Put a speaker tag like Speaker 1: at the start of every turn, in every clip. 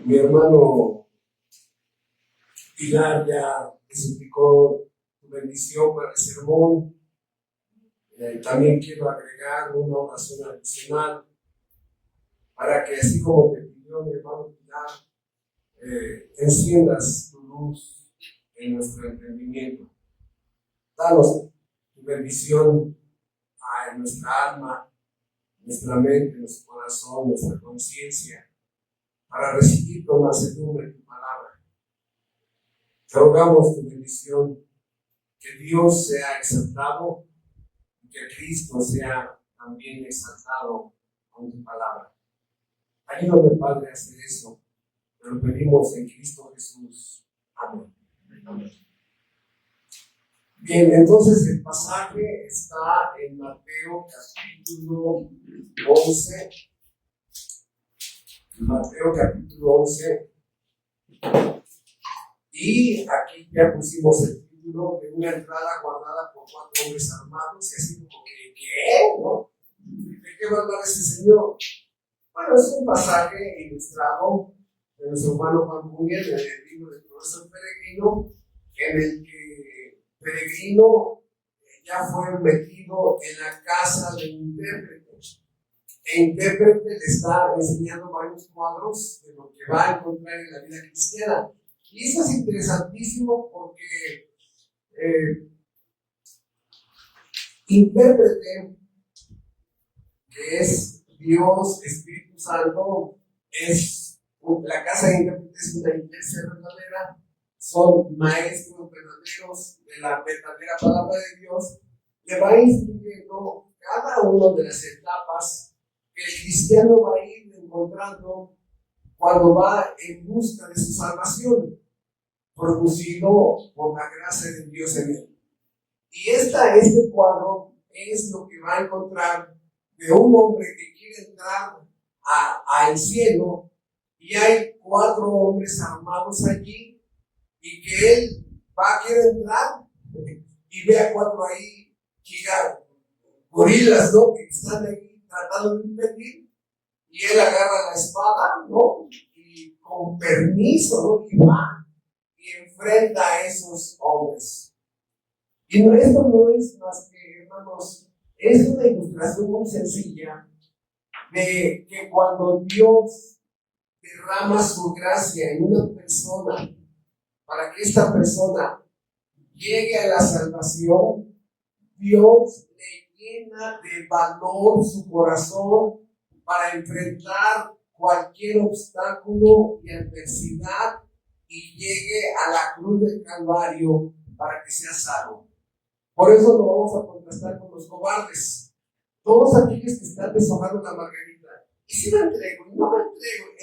Speaker 1: Mi hermano Pilar ya me suplicó tu bendición para el sermón. También quiero agregar una oración adicional para que, así como te pidió mi hermano Pilar, enciendas tu luz en nuestro entendimiento. Danos tu bendición a nuestra alma, nuestra mente, nuestro corazón, nuestra conciencia, para recibir con mansedumbre tu palabra. Te rogamos tu bendición, que Dios sea exaltado y que Cristo sea también exaltado con tu palabra. Ayúdame, Padre, a hacer eso. Te lo pedimos en Cristo Jesús. Amén. Amén. Bien, entonces el pasaje está en Mateo capítulo 11. Mateo capítulo 11. Y aquí ya pusimos el título de una entrada guardada por 4 hombres armados. Y así como que, ¿qué? ¿No? ¿De qué va a hablar este señor? Bueno, es un pasaje ilustrado de nuestro hermano Juan Muñoz en el libro del profesor Peregrino, en el que Peregrino ya fue metido en la casa de un intérprete. El intérprete le está enseñando varios cuadros de lo que va a encontrar en la vida cristiana. Y esto es interesantísimo porque intérprete, que es Dios, Espíritu Santo, es la casa de intérprete, es una iglesia verdadera, son maestros verdaderos de la verdadera palabra de Dios, le va instruyendo cada una de las etapas que el cristiano va a ir encontrando cuando va en busca de su salvación, producido por la gracia de Dios en él. Y este cuadro es lo que va a encontrar de un hombre que quiere entrar al cielo, y hay 4 hombres armados allí, y que él va a querer entrar y ve a 4 ahí, gorilas, ¿no? Que están ahí tratando de impedir, y él agarra la espada, ¿no? Y con permiso, ¿no? Y va y enfrenta a esos hombres. Y esto no es más que, hermanos, es una ilustración muy sencilla de que cuando Dios derrama su gracia en una persona para que esta persona llegue a la salvación, Dios le llena de valor su corazón para enfrentar cualquier obstáculo y adversidad y llegue a la cruz del Calvario para que sea salvo. Por eso lo vamos a contrastar con los cobardes. Todos aquellos que están deshojando la margarita. Y si me entrego, y no me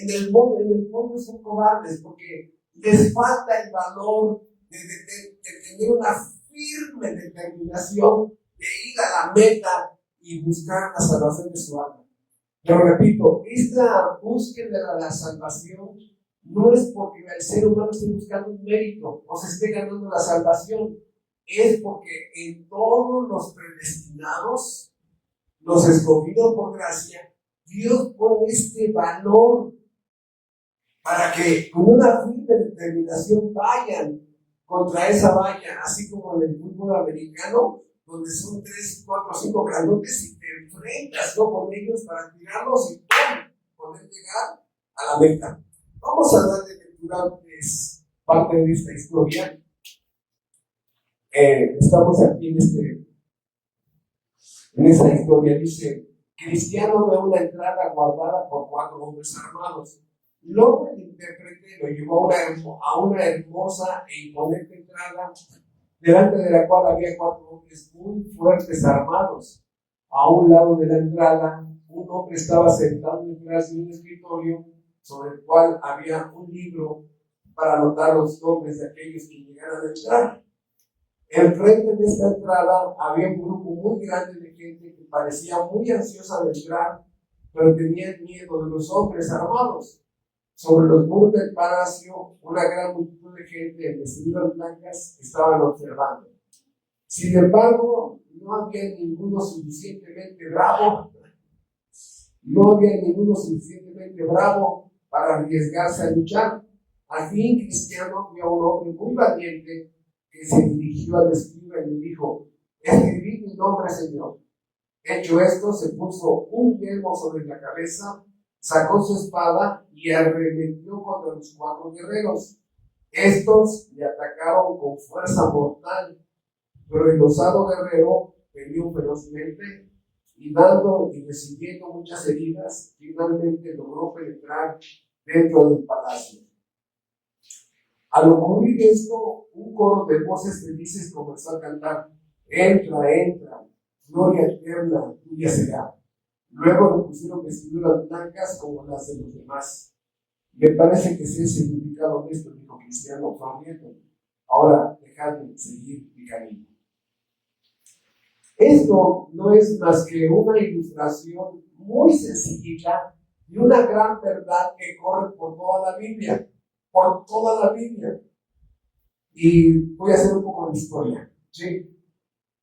Speaker 1: entrego, en el fondo son cobardes, porque les falta el valor de tener una firme determinación de ir a la meta y buscar la salvación de su alma. Pero repito, esta búsqueda de la salvación no es porque el ser humano esté buscando un mérito o se esté ganando la salvación. Es porque en todos los predestinados, los escogidos por gracia, Dios pone este valor para que con una firme determinación vayan contra esa valla, así como en el fútbol americano, donde son 3, 4, 5 grandotes y te enfrentas, ¿no?, con ellos para tirarlos y poder llegar a la meta. Vamos a darle lectura, es parte de esta historia. Estamos aquí en esta historia. Dice: Cristiano ve una entrada guardada por 4 hombres armados. Luego el intérprete lo llevó a una hermosa e imponente entrada, delante de la cual había 4 hombres muy fuertes armados. A un lado de la entrada, un hombre estaba sentado detrás de un escritorio sobre el cual había un libro para anotar los nombres de aquellos que llegaran a entrar. Enfrente de esta entrada había un grupo muy grande de gente que parecía muy ansiosa de entrar, pero tenía miedo de los hombres armados. Sobre los muros del palacio, una gran multitud de gente en vestiduras blancas estaban observando. Sin embargo, no había ninguno suficientemente bravo para arriesgarse a luchar. Al fin, Cristiano vio a un hombre muy valiente que se dirigió al escriba y le dijo: escribid mi nombre, Señor. Hecho esto, se puso un yelmo sobre la cabeza, sacó su espada y arremetió contra los 4 guerreros. Estos le atacaron con fuerza mortal, pero el osado guerrero peleó ferozmente y dando y recibiendo muchas heridas, finalmente logró penetrar dentro del palacio. Al ocurrir esto, un coro de voces felices comenzó a cantar: entra, entra, gloria eterna tuya será. Luego le pusieron vestiduras blancas como las de los demás. Me parece que ese es el significado de esto, dijo Cristiano Farnieto. Ahora dejadme seguir mi camino. Esto no es más que una ilustración muy sencilla de una gran verdad que corre por toda la Biblia. Por toda la Biblia. Y voy a hacer un poco de historia. ¿Sí?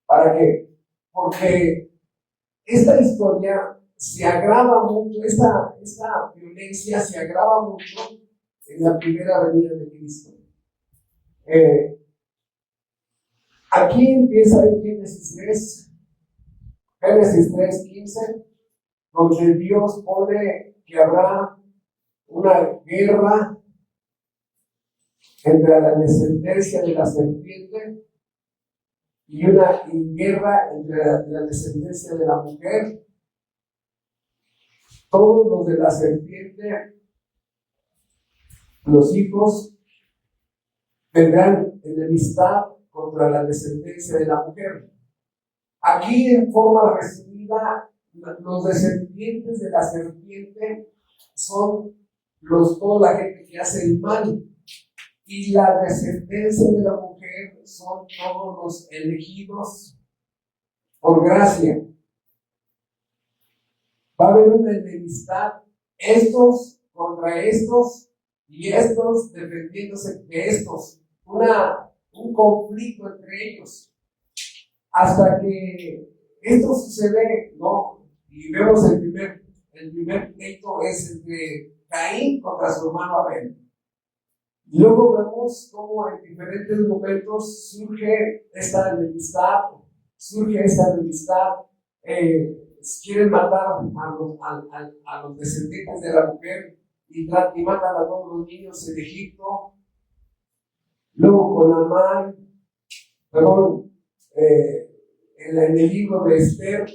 Speaker 1: ¿Para qué? Porque esta historia se agrava mucho, esta violencia se agrava mucho en la primera venida de Cristo. Aquí empieza en Génesis 3:15, donde Dios pone que habrá una guerra entre la descendencia de la serpiente y una guerra entre la descendencia de la mujer. Todos los de la serpiente, los hijos, tendrán enemistad contra la descendencia de la mujer. Aquí, en forma resumida, los descendientes de la serpiente son toda la gente que hace el mal, y la descendencia de la mujer son todos los elegidos por gracia. Va a haber una enemistad, estos contra estos y estos defendiéndose de estos, un conflicto entre ellos, hasta que esto sucede, ¿no? Y vemos el primer pleito es entre Caín contra su hermano Abel. Y luego vemos cómo en diferentes momentos surge esta enemistad, quieren matar a los descendientes de la mujer y matan a todos los niños en Egipto. Luego con Amán, en el libro de Esther,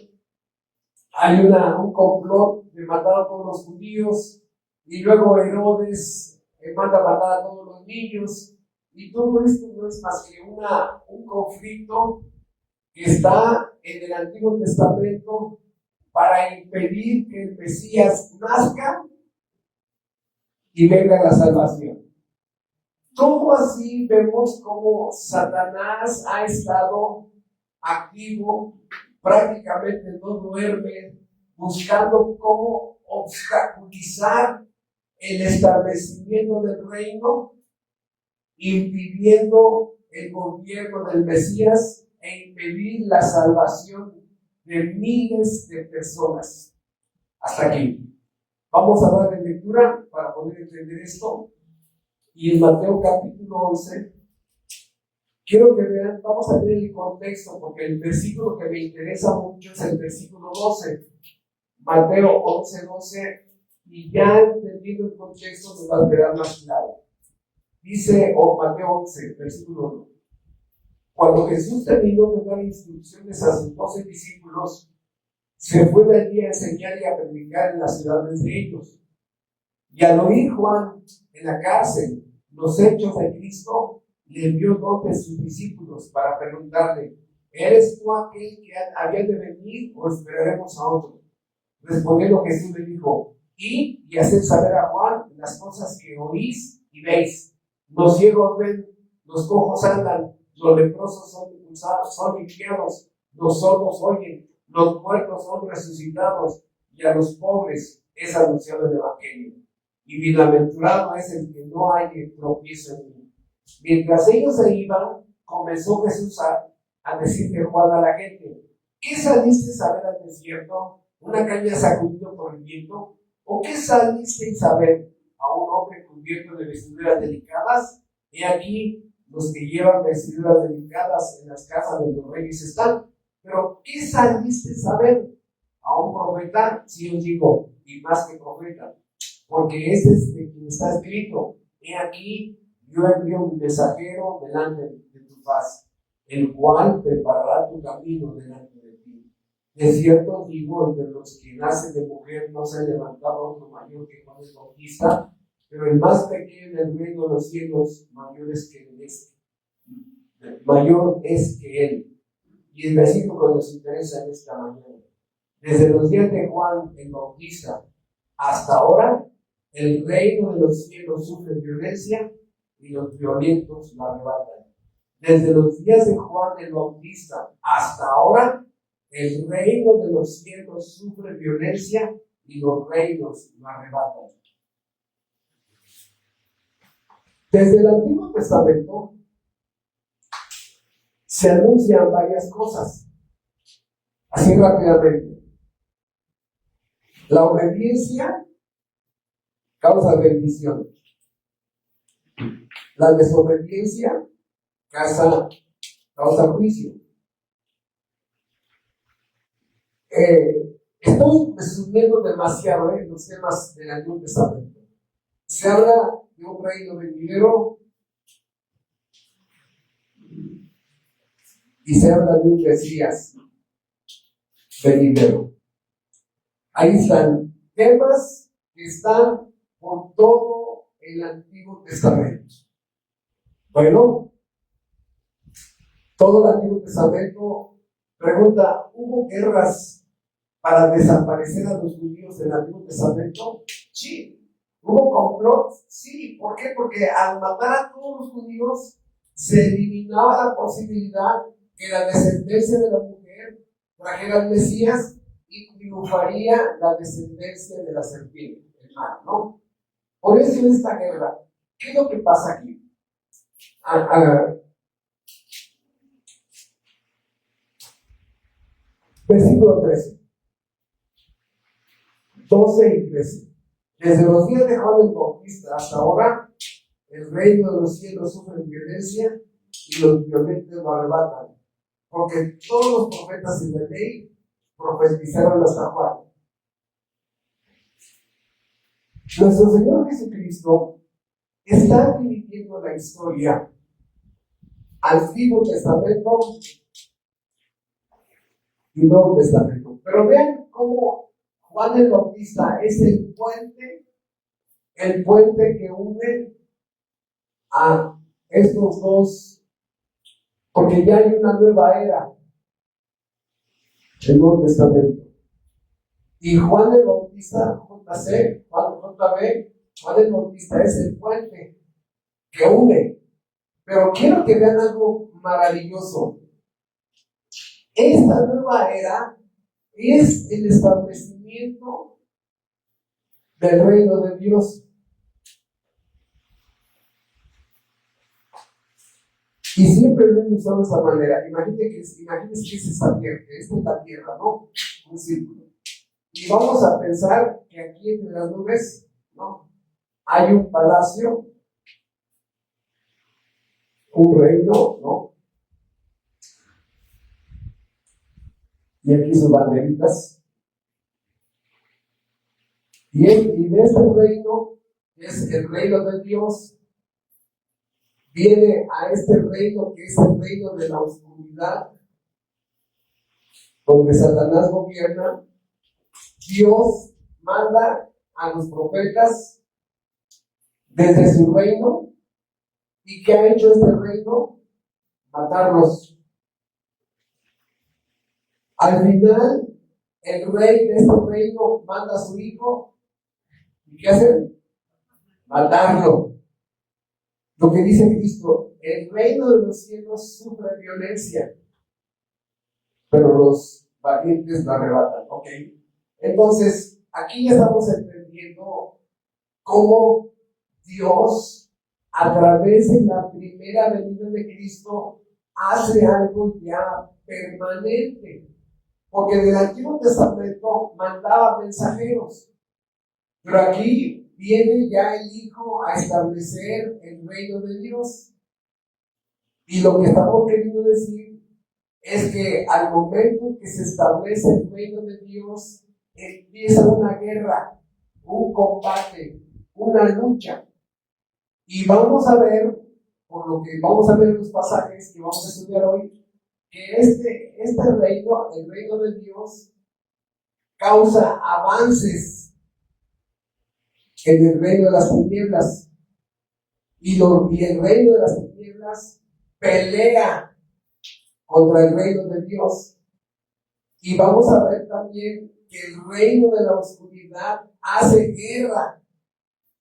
Speaker 1: hay un complot de matar a todos los judíos, y luego Herodes manda a matar a todos los niños, y todo esto no es más que un conflicto que está en el Antiguo Testamento para impedir que el Mesías nazca y venga la salvación. Todo así vemos cómo Satanás ha estado activo, prácticamente no duerme, buscando cómo obstaculizar el establecimiento del reino, impidiendo el gobierno del Mesías e impedir la salvación de miles de personas. Hasta aquí. Vamos a darle lectura para poder entender esto. Y en Mateo capítulo 11, quiero que vean, vamos a ver el contexto, porque el versículo que me interesa mucho es el versículo 12. Mateo 11:12, y ya entendiendo el contexto nos va a quedar más claro. Dice, Mateo 11, versículo 1. Cuando Jesús terminó de dar instrucciones a sus 12 discípulos, se fue de allí a enseñar y a predicar en las ciudades de ellos. Y al oír Juan en la cárcel los hechos de Cristo, le envió 2 de sus discípulos para preguntarle: ¿eres tú aquel que había de venir o esperaremos a otro? Respondiendo Jesús le dijo: id y haced saber a Juan las cosas que oís y veis. Los ciegos ven, los cojos andan, los leprosos son limpiados, los sordos oyen, los muertos son resucitados, y a los pobres es anunciado el evangelio. Y bienaventurado es el que no haya tropiezo en mí. Mientras ellos se iban, comenzó Jesús a decirle Juan a la gente: ¿qué salisteis a ver al desierto? ¿Una caña sacudida por el viento? ¿O qué salisteis a ver? a un hombre cubierto de vestiduras delicadas, he aquí los que llevan vestiduras delicadas en las casas de los reyes están. Pero, ¿qué saliste a ver? A un profeta, sí os digo, y más que profeta, porque ese es de quien está escrito: he aquí, yo envío un mensajero delante de tu faz, el cual preparará tu camino delante de ti. De cierto digo, entre los que nacen de mujer no se ha levantado otro mayor que Juan el Bautista, pero el más pequeño del reino de los cielos mayor es que él. Y el versículo que nos interesa en esta mañana: desde los días de Juan el Bautista hasta ahora, el reino de los cielos sufre violencia y los violentos lo arrebatan. Desde los días de Juan el Bautista hasta ahora, el reino de los cielos sufre violencia y los reinos lo arrebatan. Desde el Antiguo Testamento se anuncian varias cosas, así rápidamente. La obediencia causa bendición. La desobediencia causa juicio. Estoy resumiendo demasiado los temas del Antiguo Testamento. Se habla de un reino venidero y se habla de un Mesías venidero. Ahí están temas que están por todo el Antiguo Testamento. Bueno, todo el Antiguo Testamento pregunta: ¿hubo guerras para desaparecer a los judíos del Antiguo Testamento? Sí. ¿Hubo complot? Sí. ¿Por qué? Porque al matar a todos los judíos se eliminaba la posibilidad que la descendencia de la mujer trajera al Mesías y triunfaría la descendencia de la serpiente, el mal, ¿no? Por eso en esta guerra, ¿qué es lo que pasa aquí? Versículo 13, 12 y 13. Desde los días de Juan el Bautista hasta ahora, el reino de los cielos sufre violencia y los violentos lo arrebatan, porque todos los profetas en la ley profetizaron hasta Juan. Nuestro Señor Jesucristo está dirigiendo la historia Antiguo Testamento y Nuevo Testamento. Pero vean cómo Juan el Bautista es el puente que une a estos dos, porque ya hay una nueva era, el Nuevo Testamento. Y Juan el Bautista, Juan el Bautista es el puente que une. Pero quiero que vean algo maravilloso. Esta nueva era es el establecimiento del reino de Dios. Y siempre lo he usado de esa manera. Imagínense que es esta tierra, que es la tierra, ¿no? Un círculo. Y vamos a pensar que aquí entre las nubes, ¿no?, hay un palacio, un reino, ¿no? Y aquí sus banderitas. Y de este reino, es el reino de Dios, viene a este reino que es el reino de la oscuridad, donde Satanás gobierna. Dios manda a los profetas desde su reino. ¿Y qué ha hecho este reino? Matarlos. Al final, el rey de este reino manda a su hijo. ¿Y qué hacen? Matarlo. Lo que dice Cristo: el reino de los cielos sufre violencia, pero los valientes lo arrebatan. ¿Ok? Entonces, aquí ya estamos entendiendo cómo Dios, a través de la primera venida de Cristo, hace algo ya permanente. Porque en el Antiguo Testamento mandaba mensajeros, pero aquí viene ya el Hijo a establecer el reino de Dios. Y lo que estamos queriendo decir es que al momento que se establece el reino de Dios, empieza una guerra, un combate, una lucha. Y vamos a ver, por lo que vamos a ver en los pasajes que vamos a estudiar hoy, que este reino, el reino de Dios, causa avances en el reino de las tinieblas. Y el reino de las tinieblas pelea contra el reino de Dios. Y vamos a ver también que el reino de la oscuridad hace guerra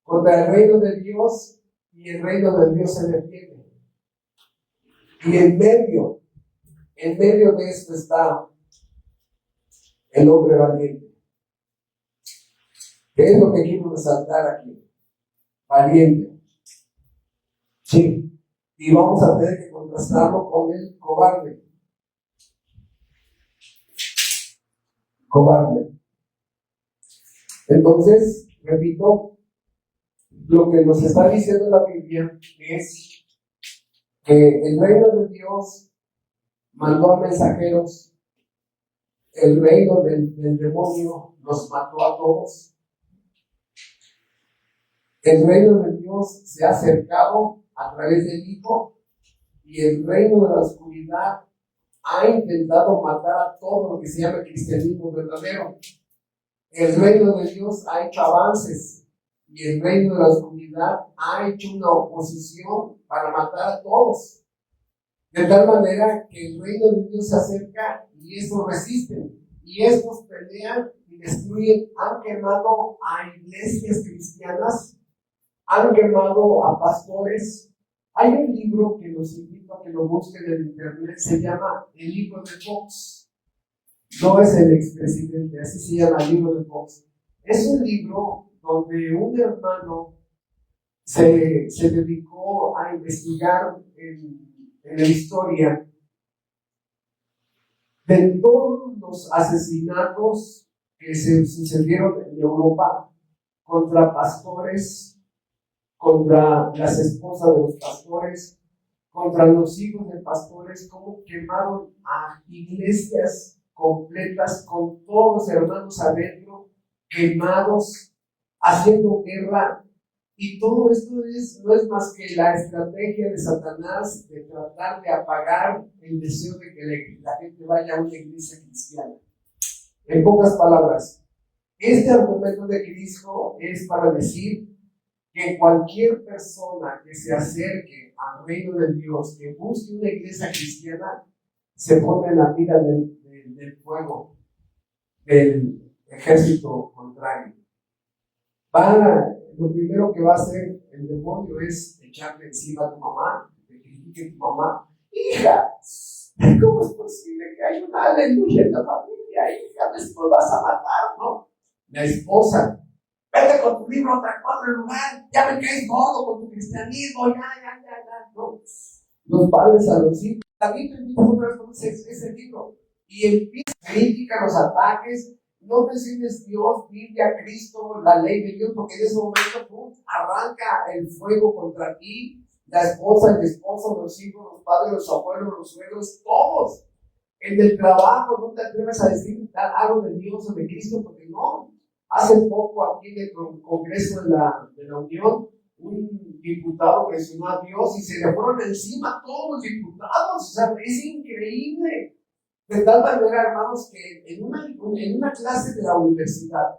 Speaker 1: contra el reino de Dios y el reino de Dios se defiende. Y en medio de esto está el hombre valiente. ¿Qué es lo que quiero resaltar aquí? Valiente. Sí. Y vamos a tener que contrastarlo con el cobarde. Cobarde. Entonces, repito, lo que nos está diciendo la Biblia es que el reino de Dios mandó a mensajeros, el reino del demonio los mató a todos. El reino de Dios se ha acercado a través del Hijo y el reino de la oscuridad ha intentado matar a todo lo que se llama cristianismo verdadero. El reino de Dios ha hecho avances y el reino de la oscuridad ha hecho una oposición para matar a todos. De tal manera que el reino de Dios se acerca y estos resisten. Y estos pelean y destruyen. Han quemado a iglesias cristianas, han quemado a pastores. Hay un libro que los invito a que lo busquen en internet, se llama El Libro de Fox. No es el expresidente, así se llama el Libro de Fox. Es un libro donde un hermano se dedicó a investigar en la historia de todos los asesinatos que se sucedieron en Europa contra pastores, contra las esposas de los pastores, contra los hijos de pastores, cómo quemaron a iglesias completas con todos los hermanos adentro, quemados, haciendo guerra. Y todo esto no es más que la estrategia de Satanás de tratar de apagar el deseo de que la gente vaya a una iglesia cristiana. En pocas palabras, este argumento de Cristo es para decir que cualquier persona que se acerque al reino de Dios, que busque una iglesia cristiana, se pone en la mira del fuego, del ejército contrario. Lo primero que va a hacer el demonio es echarle encima a tu mamá, que critique a tu mamá. Hija, ¿cómo es posible que haya una aleluya en la familia? Hija, después vas a matar, ¿no? La esposa, vete con tu libro a otro lugar, ya me caes gordo con tu cristianismo, ya, ¿no? Los padres a los hijos, también te invito otra vez con ese libro, y empieza a criticar los ataques. No menciones Dios, Biblia, Cristo, la ley de Dios, porque en ese momento arranca el fuego contra ti, la esposa, el esposo, los hijos, los padres, los abuelos, los suegros, todos. En el trabajo no te atreves a decir algo de Dios o de Cristo, porque no. Hace poco aquí en el Congreso de la Unión, un diputado mencionó a Dios y se le fueron encima todos los diputados. O sea, es increíble. De tal manera, hermanos, que en una clase de la universidad,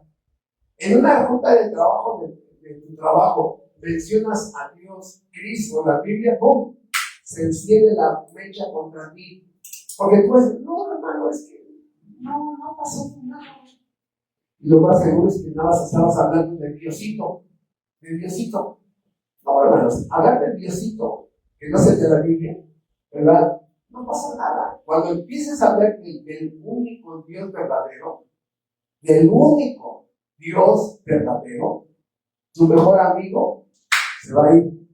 Speaker 1: en una ruta de trabajo de tu trabajo, mencionas a Dios, Cristo, la Biblia, ¡pum!, se enciende la mecha contra ti. Porque tú dices, no, hermano, es que no pasó nada. Y lo más seguro es que nada más estabas hablando de Diosito, No, hermanos, hablar de Diosito, que no es el de la Biblia, ¿verdad? No pasa nada. Cuando empieces a hablar del único Dios verdadero, tu mejor amigo se va a ir.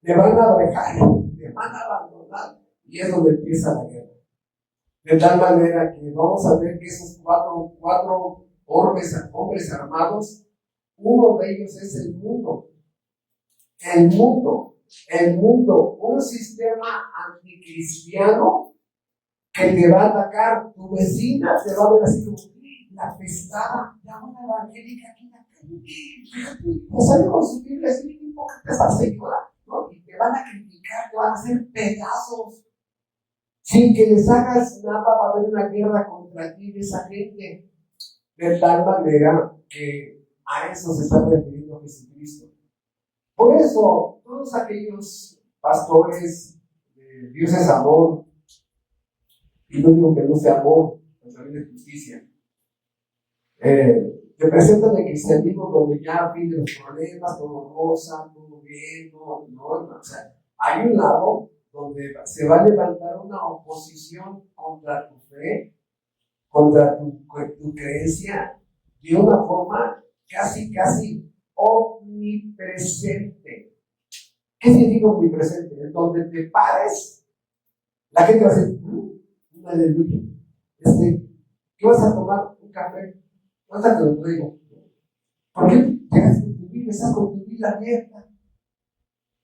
Speaker 1: Te van a dejar, te van a abandonar. Y es donde empieza la guerra. De tal manera que vamos a ver que esos cuatro hombres armados Uno de ellos es el mundo. El mundo, un sistema anticristiano que te va a atacar. Tu vecina te va a ver así como la pestada, la una evangélica aquí en la calle. Fíjate, te sale con su Biblia así, tipo que esta señora, ¿no? Y te van a criticar, te van a hacer pedazos. Sin que les hagas nada, va a haber una guerra contra ti de esa gente. De tal manera que a eso se está refiriendo Jesucristo. Por eso, todos aquellos pastores, Dios es amor, y no digo que no sea amor, pero también es justicia, te presentan el cristianismo donde ya pide los problemas, todo rosa, todo bien, no, o sea, hay un lado donde se va a levantar una oposición contra tu fe, contra tu creencia, de una forma casi omnipresente. ¿Qué significa omnipresente? En donde te pares, la gente va a decir, aleluya, ¿qué vas a tomar? Un café. No te lo traigo. ¿Por qué llegas con tu Biblia? Estás con tu Biblia abierta.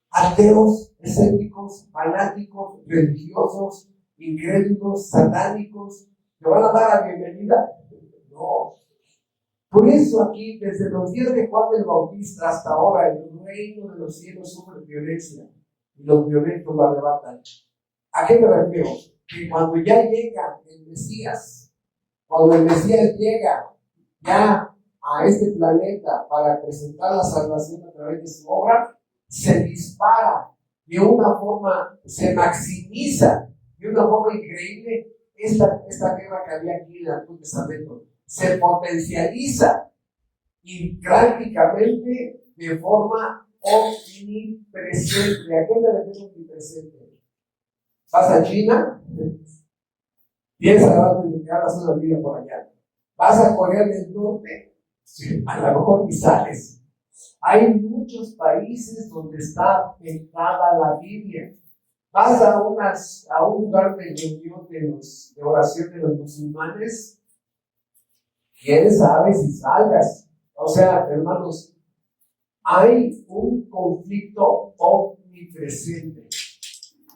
Speaker 1: Ateos, escépticos, fanáticos, religiosos, incrédulos, satánicos, ¿te van a dar la bienvenida? No. Por eso aquí, desde los días de Juan el Bautista hasta ahora, el reino de los cielos sufre violencia y los violentos lo arrebatan. ¿A qué me refiero? Que cuando ya llega el Mesías, cuando el Mesías llega ya a este planeta para presentar la salvación a través de su obra, se dispara de una forma, se maximiza de una forma increíble esta guerra que había aquí en el Antiguo Testamento. Se potencializa y prácticamente de forma omnipresente. ¿A qué me refiero omnipresente? Vas a China, piensa antes de que hagas una vida por allá. Vas a Corea del Norte, a lo mejor ni sales. Hay muchos países donde está afectada la Biblia. Vas a un lugar de reunión de oración de los musulmanes, quién sabe si salgas. O sea, hermanos, hay un conflicto omnipresente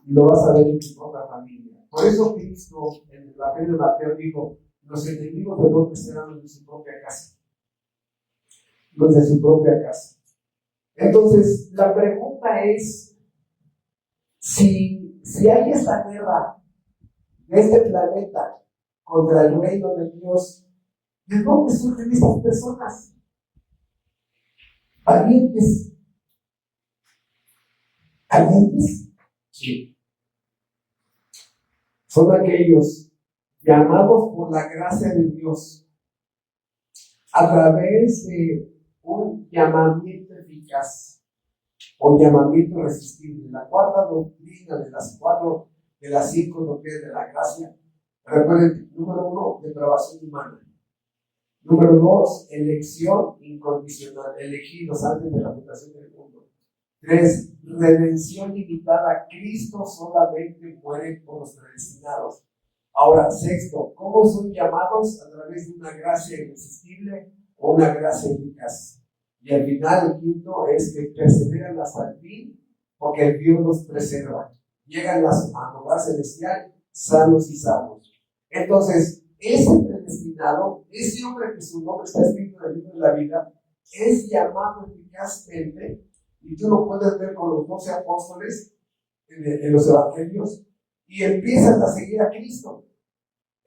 Speaker 1: y lo vas a ver en tu propia familia. Por eso Cristo en el Evangelio de Mateo dijo: los enemigos de los que serán los de su propia casa. Los de su propia casa. Entonces, la pregunta es, si hay esta guerra de este planeta contra el reino de Dios, ¿de dónde surgen estas personas? ¿Valientes? ¿Valientes? Sí. Son aquellos llamados por la gracia de Dios a través de un llamamiento eficaz o llamamiento irresistible. La cuarta doctrina de las 5 doctrinas de la gracia. Recuerden, número 1, depravación humana. Número 2, elección incondicional, elegidos antes de la fundación del mundo. 3, redención limitada. Cristo solamente muere por los predestinados. Ahora, 6, ¿cómo son llamados? A través de una gracia irresistible o una gracia eficaz. Y al final, el 5 es que perseveran hasta el fin, porque Dios los preserva. Llegan a lugar celestial, sanos y salvos. Entonces, ese predestinado, ese hombre que su nombre está escrito en el libro de la vida, es llamado eficazmente, y tú lo puedes ver con los 12 apóstoles en los evangelios, y empiezan a seguir a Cristo.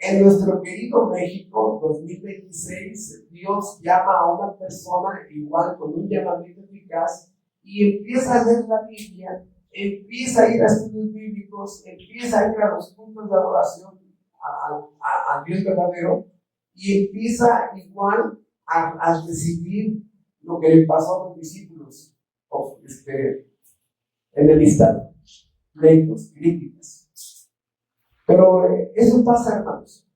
Speaker 1: En nuestro querido México 2026, Dios llama a una persona igual con un llamamiento eficaz y empieza a leer la Biblia, empieza a ir a estudios bíblicos, empieza a ir a los puntos de adoración al Dios verdadero y empieza igual a recibir lo que le pasó a los discípulos en el listado, pleitos, críticas. Pero eso pasa, hermanos,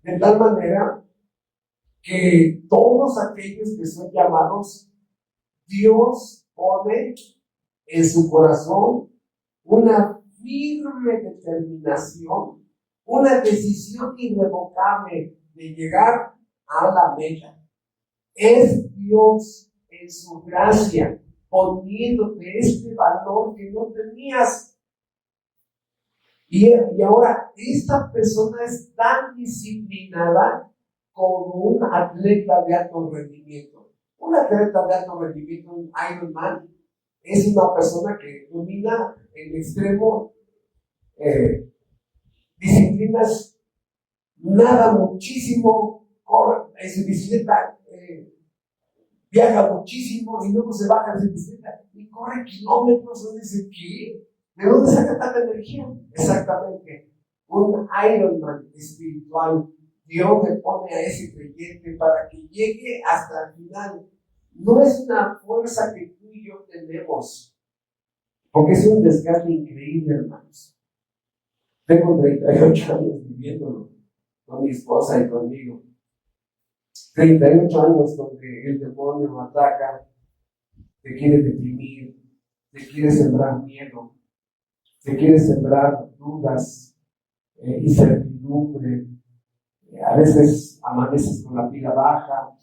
Speaker 1: de tal manera que todos aquellos que son llamados, Dios pone en su corazón una firme determinación, una decisión irrevocable de llegar a la meta. Es Dios en su gracia, poniéndote este valor que no tenías. Y ahora, esta persona es tan disciplinada como un atleta de alto rendimiento. Un atleta de alto rendimiento, un Ironman, es una persona que domina en extremo disciplinas, nada muchísimo, corre en su bicicleta, viaja muchísimo y luego se baja de su bicicleta y corre kilómetros. Uno dice, ¿qué? ¿De dónde saca tanta energía? Exactamente, un Ironman espiritual. Dios le pone a ese creyente para que llegue hasta el final. No es una fuerza que tú y yo tenemos, porque es un desgaste increíble, hermanos. Tengo 38 años viviéndolo con mi esposa y conmigo. 38 años donde el demonio ataca, te quiere deprimir, te quiere sembrar miedo, te quiere sembrar dudas, incertidumbre. A veces amaneces con la pila baja,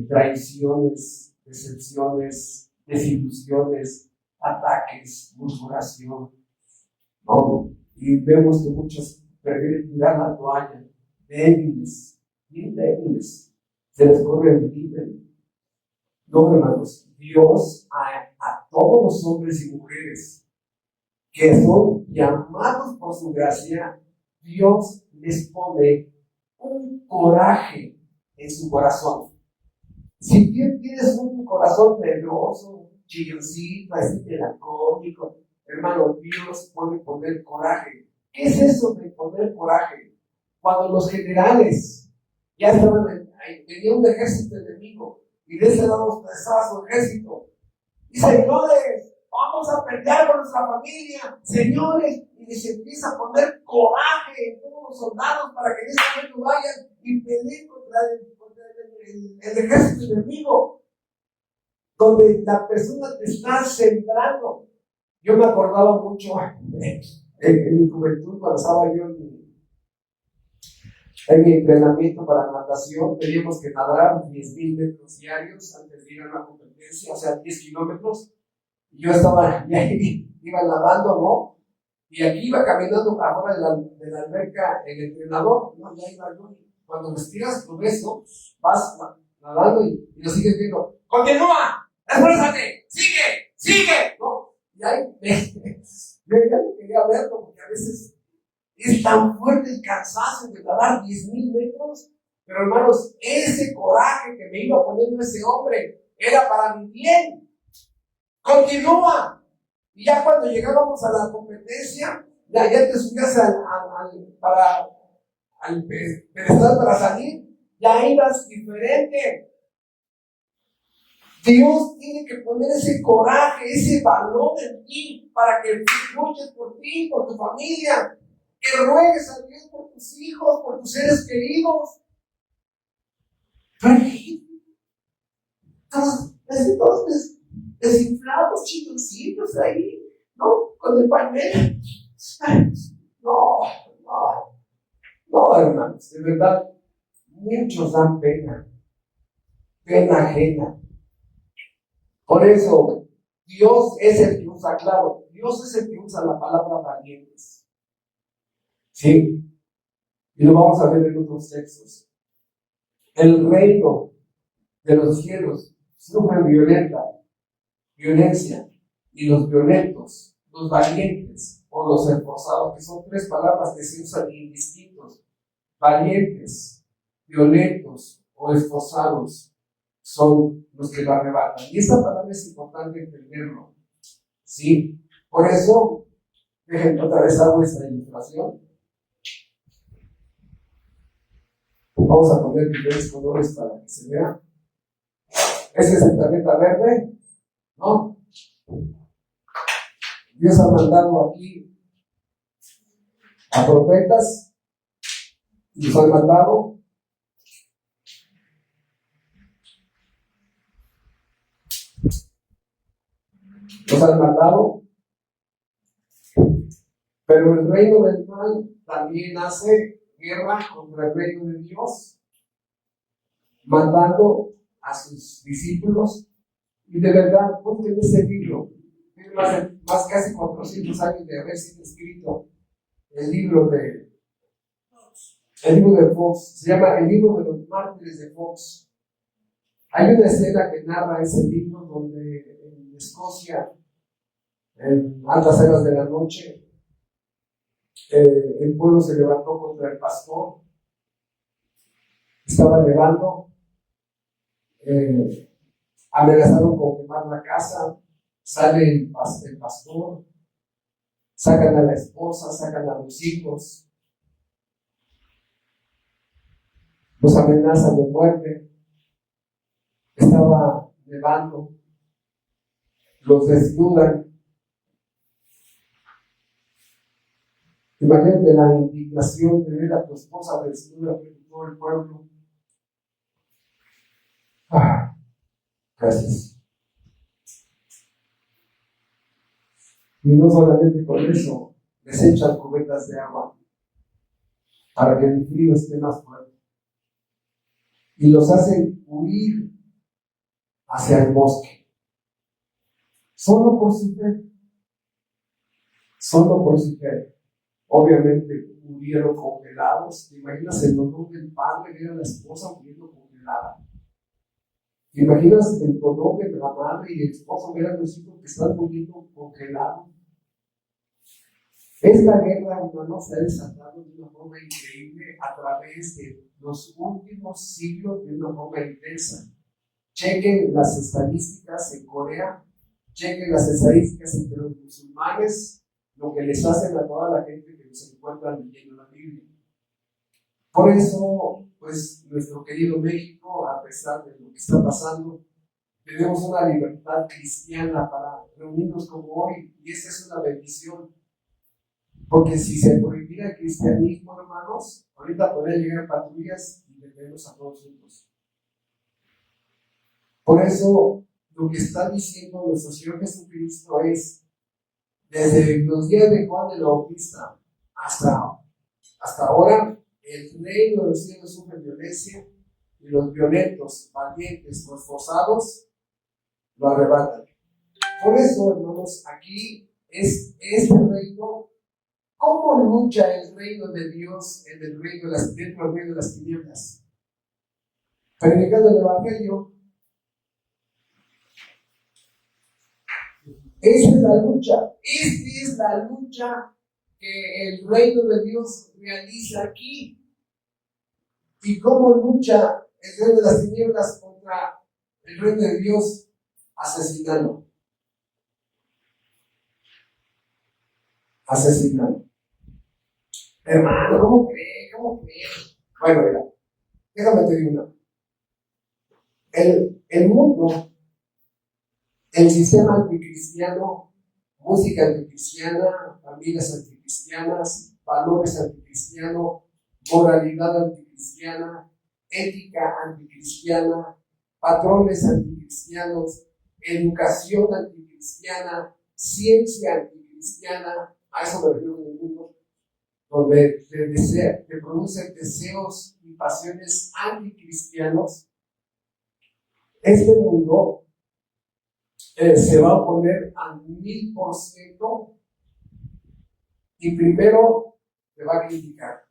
Speaker 1: traiciones, decepciones, desilusiones, ataques, murmuración, ¿no? Y vemos que muchos prefieren tirar la toalla, débiles, bien débiles, se les corre el libre. No, hermanos, Dios a todos los hombres y mujeres que son llamados por su gracia, Dios les pone un coraje en su corazón. Si bien tienes un corazón medroso, chilloncito, así melancólico, hermano, Dios puede poner coraje. ¿Qué es eso de poner coraje? Cuando los generales ya estaban, venía un ejército enemigo y de ese lado estaba su ejército. Y señores, vamos a pelear por nuestra familia, señores, y se empieza a poner coraje en todos los soldados para que en ese momento vayan y peleen contra el ejército enemigo, donde la persona te está sembrando. Yo me acordaba mucho en mi juventud, cuando estaba yo en mi entrenamiento para natación, teníamos que nadar 10,000 metros diarios antes de ir a una competencia, o sea, 10 kilómetros. Y yo estaba, iba nadando, ¿no? Y aquí iba caminando afuera de la alberca el entrenador, ¿no? Ya iba yo. Cuando me estiras tu beso, vas nadando y lo sigues viendo. ¡Continúa! ¡Esfuérzate! ¡Sigue! ¿No? Y ahí yo ya no quería verlo, porque a veces es tan fuerte el cansancio de nadar 10,000 metros. Pero hermanos, ese coraje que me iba poniendo ese hombre era para mi bien. Continúa. Y ya cuando llegábamos a la competencia, ya te subías al pedestal para salir, ya ibas diferente. Dios tiene que poner ese coraje, ese valor en ti para que luches por ti, por tu familia, que ruegues a Dios por tus hijos, por tus seres queridos. Todos desinflados, chistositos ahí, ¿no? Con el pañuelo. No, hermanos, de verdad, muchos dan pena ajena. Por eso, Dios es el que usa, claro, Dios es el que usa la palabra valientes. ¿Sí? Y lo vamos a ver en otros textos. El reino de los cielos sufre violencia, y los violentos, los valientes o los esforzados, que son tres palabras que se usan indistintos. Valientes, violentos o esforzados son los que lo arrebatan. Y esta palabra es importante entenderlo. ¿Sí? Por eso, déjenme otra vez hago esta ilustración. Vamos a poner diferentes colores para que se vea. Ese es el planeta verde, ¿no? Dios ha mandado aquí a profetas, nos han mandado pero el reino del mal también hace guerra contra el reino de Dios, mandando a sus discípulos Y de verdad, busquen ese libro. Tiene más casi 400 años de haber sido escrito. El libro de Fox. Se llama El libro de los mártires de Fox. Hay una escena que narra ese libro donde en Escocia, en altas horas de la noche, el pueblo se levantó contra el pastor. Estaba nevando. Amenazaron con quemar la casa. Sale el pastor. Sacan a la esposa, sacan a los hijos. Los amenazan de muerte. Estaba nevando. Los desnudan. Imagínate la indignación de ver a tu esposa desnuda frente a todo el pueblo. Gracias. Y no solamente con eso, les echan cubetas de agua para que el frío esté más fuerte. Y los hacen huir hacia el bosque. Solo por su fe. Solo por su fe. Obviamente murieron congelados. ¿Te imaginas el dolor del padre ver a la esposa muriendo congelada? ¿Te imaginas el dolor de la madre y el esposo ver a los hijos que están muriendo congelados? Esta guerra, hermanos, se ha desatado de una forma increíble a través de los últimos siglos de una forma intensa. Chequen las estadísticas en Corea, chequen las estadísticas entre los musulmanes, lo que les hacen a toda la gente que se encuentra leyendo la Biblia. Por eso, pues, nuestro querido México, a pesar de lo que está pasando, tenemos una libertad cristiana para reunirnos como hoy, y esa es una bendición. Porque si se prohibiera el cristianismo, hermanos, ahorita podrían llegar patrullas y detenernos a todos juntos. Por eso, lo que está diciendo nuestro Señor Jesucristo es, desde los días de Juan el Bautista hasta ahora, el reino de los cielos sufre violencia y los violentos, valientes o esforzados lo arrebatan. Por eso, hermanos, aquí es este reino. ¿Cómo lucha el reino de Dios dentro del reino de las tinieblas? Predicando el Evangelio. Esa es la lucha. Esta es la lucha que el reino de Dios realiza aquí. ¿Y cómo lucha el reino de las tinieblas contra el reino de Dios? Asesinando. Hermano, ¿cómo cree? Bueno, mira, déjame te digo una. El mundo, el sistema anticristiano, música anticristiana, familias anticristianas, valores anticristianos, moralidad anticristiana, ética anticristiana, patrones anticristianos, educación anticristiana, ciencia anticristiana, a eso me refiero en el mundo, donde te producen deseos y pasiones anticristianos. Este mundo se va a poner al 1000% y primero te va a criticar.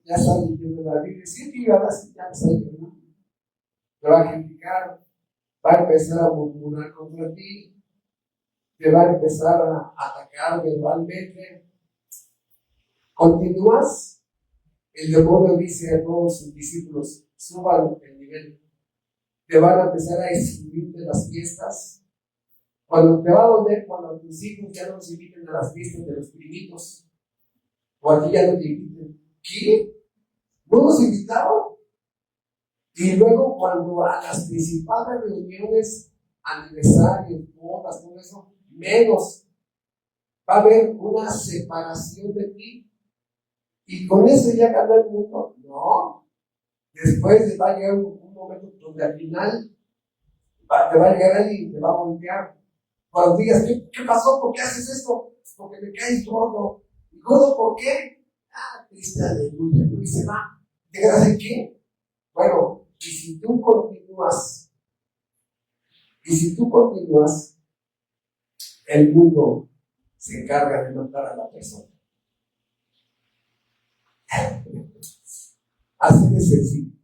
Speaker 1: Ya está leyendo la Biblia, sí, ahora sí, ya está leyendo. Te va a criticar, va a empezar a murmurar contra ti, te va a empezar a atacar verbalmente. Continúas, el demonio dice a todos sus discípulos, suban el nivel. Te van a empezar a excluir de las fiestas. Cuando te va a doler, cuando tus hijos ya no se inviten a las fiestas de los primitos, o a ti ya no te inviten. ¿Qué? ¿No nos invitaron? Y luego cuando a las principales reuniones, aniversarios, bodas, todo eso, menos, va a haber una separación de ti. Y con eso ya gana el mundo. No. Después va a llegar un momento donde al final te va a llegar alguien y te va a voltear. Cuando digas, ¿qué pasó? ¿Por qué haces esto? Porque me caes gordo. ¿Y gordo por qué? Triste, aleluya. Y se va. ¿Llegas en qué? Bueno, y si tú continúas Y si tú continúas, el mundo se encarga de matar a la persona. Así de sencillo.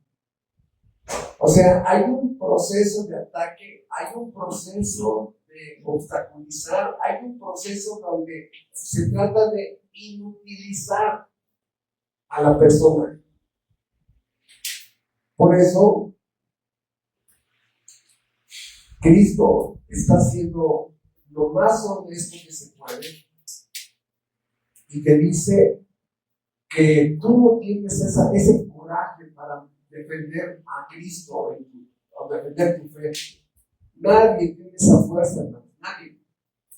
Speaker 1: O sea, hay un proceso de ataque, hay un proceso de obstaculizar, hay un proceso donde se trata de inutilizar a la persona. Por eso, Cristo está haciendo lo más honesto que se puede y te dice que tú no tienes ese coraje para defender a Cristo o defender tu fe. Nadie tiene esa fuerza, hermano.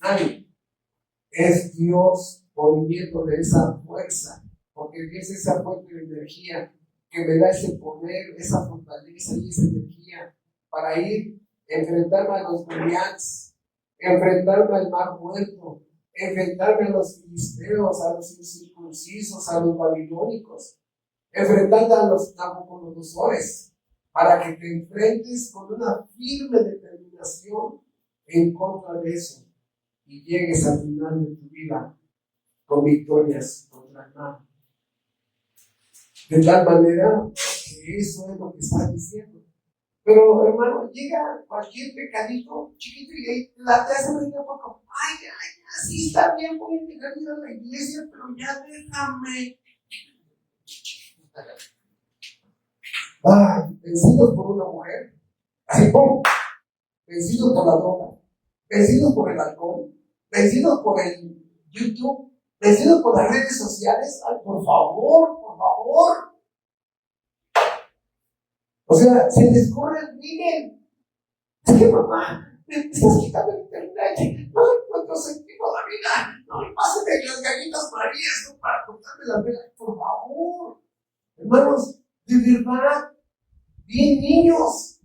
Speaker 1: Nadie. Es Dios poniéndole esa fuerza, porque Dios es esa fuente de energía que me da ese poder, esa fortaleza y esa energía para ir, enfrentarme a los Goliaths, enfrentarme al mar muerto, enfrentarme a los filisteos, a los incircuncisos, a los babilónicos, enfrentarme a los nabucodonosores, para que te enfrentes con una firme determinación en contra de eso y llegues al final de tu vida con victorias contra el mal. De tal manera que eso es lo que está diciendo. Pero, hermano, llega cualquier pecadito chiquito y ahí la te hace venir a poco. Ay, sí está bien, voy a llegar a la iglesia, pero ya déjame. Ay, vencidos por una mujer, así como, vencidos por la droga, vencidos por el alcohol, vencidos por el YouTube, vencidos por las redes sociales. Ay, por favor. O sea, se les corre el miren. Es que mamá, me estás quitando el internet, no le encuentro sentido a la vida, no me pasen de las gallinas marías, ¿no? Para cortarme la vela, por favor. Hermanos, de verdad, bien niños,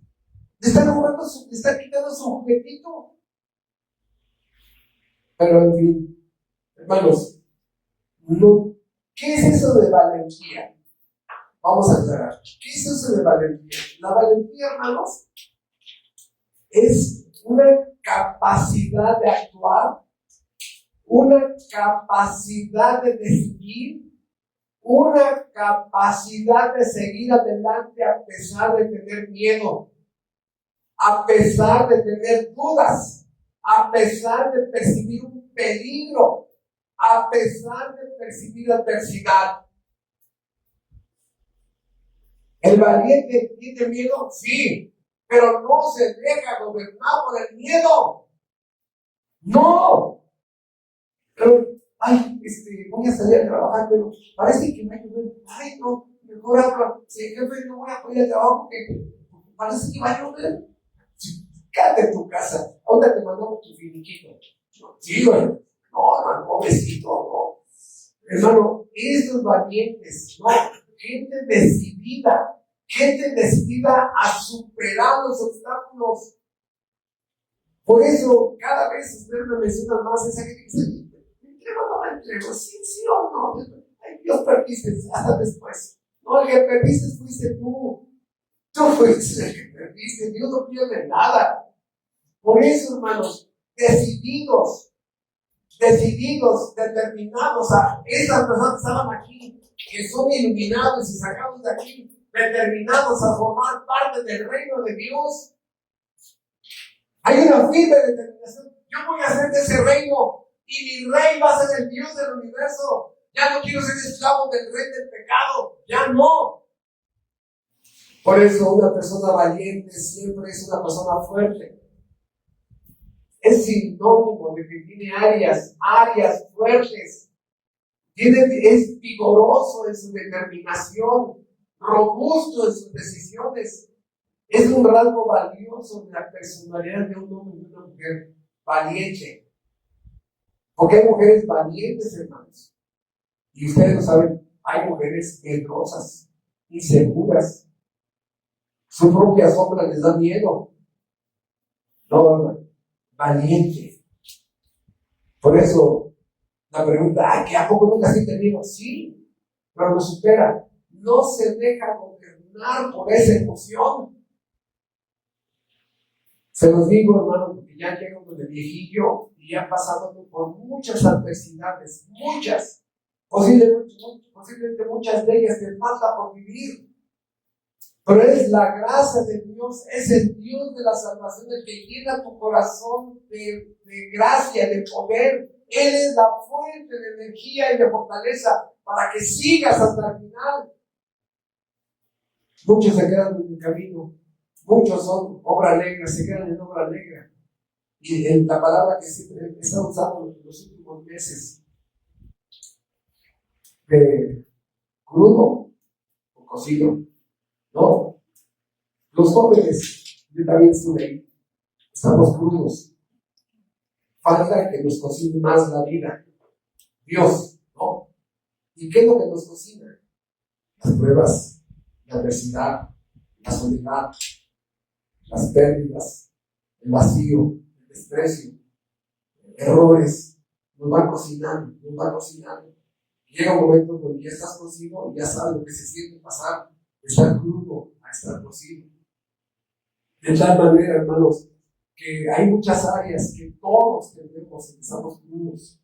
Speaker 1: le están quitando su juguetito. Pero en fin, hermanos, no. ¿Qué es eso de valentía? Vamos a aclarar. ¿Qué es eso de valentía? La valentía, hermanos, es una capacidad de actuar, una capacidad de decidir, una capacidad de seguir adelante a pesar de tener miedo, a pesar de tener dudas, a pesar de percibir un peligro, a pesar de percibir adversidad. ¿El valiente tiene miedo? Sí, pero no se deja gobernar por el miedo. No. Pero, voy a salir a trabajar, pero parece que me va a llover. Ay, no, mejor hablo. Sí, jefe, no voy a poder al trabajo porque parece que va a llover. Quédate en tu casa. ¿Dónde te mandamos tu finiquito? Sí, güey. No, hermano, pobrecito, no. Hermano, esos valientes, no. Gente decidida a superar los obstáculos. Por eso, cada vez ustedes me mencionan más esa gente que dice, ¿me entrego o no me entrego? Sí o no. Ay, Dios, perdiste, hasta después. No, el que perdiste fuiste tú. Tú fuiste el que perdiste. Dios no pierde nada. Por eso, hermanos, decididos, determinados a esas personas que estaban aquí, que son iluminados y sacados de aquí, determinados a formar parte del reino de Dios. Hay una firme determinación. Yo voy a ser de ese reino y mi rey va a ser el Dios del universo. Ya no quiero ser esclavo del rey del pecado. Ya no. Por eso una persona valiente siempre es una persona fuerte. Es sinónimo de que tiene áreas fuertes. Es vigoroso en su determinación, robusto en sus decisiones. Es un rasgo valioso de la personalidad de un hombre y una mujer valiente. Porque hay mujeres valientes, hermanos. Y ustedes lo saben, hay mujeres medrosas, inseguras. Su propia sombra les da miedo. No, hermano. Valiente. Por eso, la pregunta, ¿que a poco nunca se terminó? Sí, pero lo supera. No se deja gobernar por esa emoción. Se los digo, hermano, porque ya llego con el viejillo y ya pasado por muchas adversidades, muchas, posiblemente muchas de ellas te falta por vivir. Pero es la gracia de Dios, es el Dios de la salvación el que llena tu corazón de gracia, de poder. Él es la fuente de energía y de fortaleza para que sigas hasta el final. Muchos se quedan en el camino, muchos son obra negra, se quedan en obra negra. Y en la palabra que siempre he estado usando en los últimos meses, de crudo o cocido, ¿no? Los jóvenes, yo también estuve ahí, estamos crudos. Falta que nos cocine más la vida. Dios, ¿no? ¿Y qué es lo que nos cocina? Las pruebas, la adversidad, la soledad, las pérdidas, el vacío, el desprecio, errores. Nos va cocinando, nos va cocinando. Llega un momento donde ya estás cocido y ya sabes lo que se siente pasar de estar crudo a estar cocido. De tal manera, hermanos, que hay muchas áreas que todos tenemos y estamos crudos.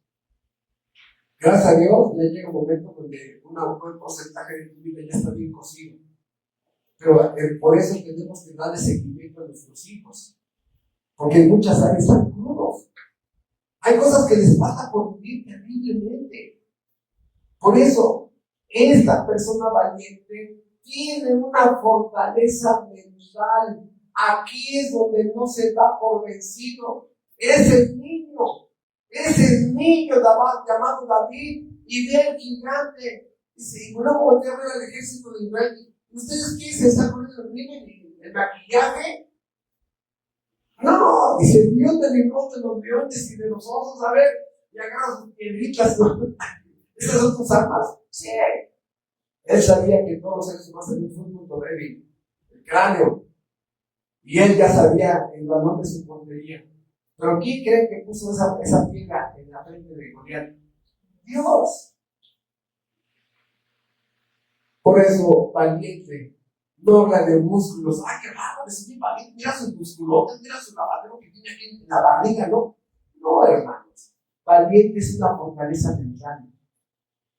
Speaker 1: Gracias a Dios, ya llega un momento donde un buen porcentaje de tu vida ya está bien cocido. Pero por eso tenemos que darle seguimiento a nuestros hijos. Porque en muchas áreas están crudos. Hay cosas que les falta por vivir terriblemente. Por eso, esta persona valiente tiene una fortaleza mental. Aquí es donde no se da por vencido. Ese niño llamado David, y ve al gigante. Dice, y luego voltea a ver al ejército de Israel. ¿Ustedes qué se están poniendo el maquillaje? No, dice, Dios te libró de los leones y de los osos. A ver, y agarra sus piedritas, ¿no? ¿Esas son tus armas? Sí. Él sabía que todos los seres humanos tenían un punto débil, el cráneo. Y él ya sabía el valor de su puntería. Pero ¿quién cree que puso esa piedra en la frente de Goliat? Dios. Por eso, valiente, no habla de músculos. ¡Ay, qué raro! Es muy valiente. Mira sus musculotes, mira su lavadero que tiene aquí en la barriga, ¿no? No, hermanos. Valiente es una fortaleza mental.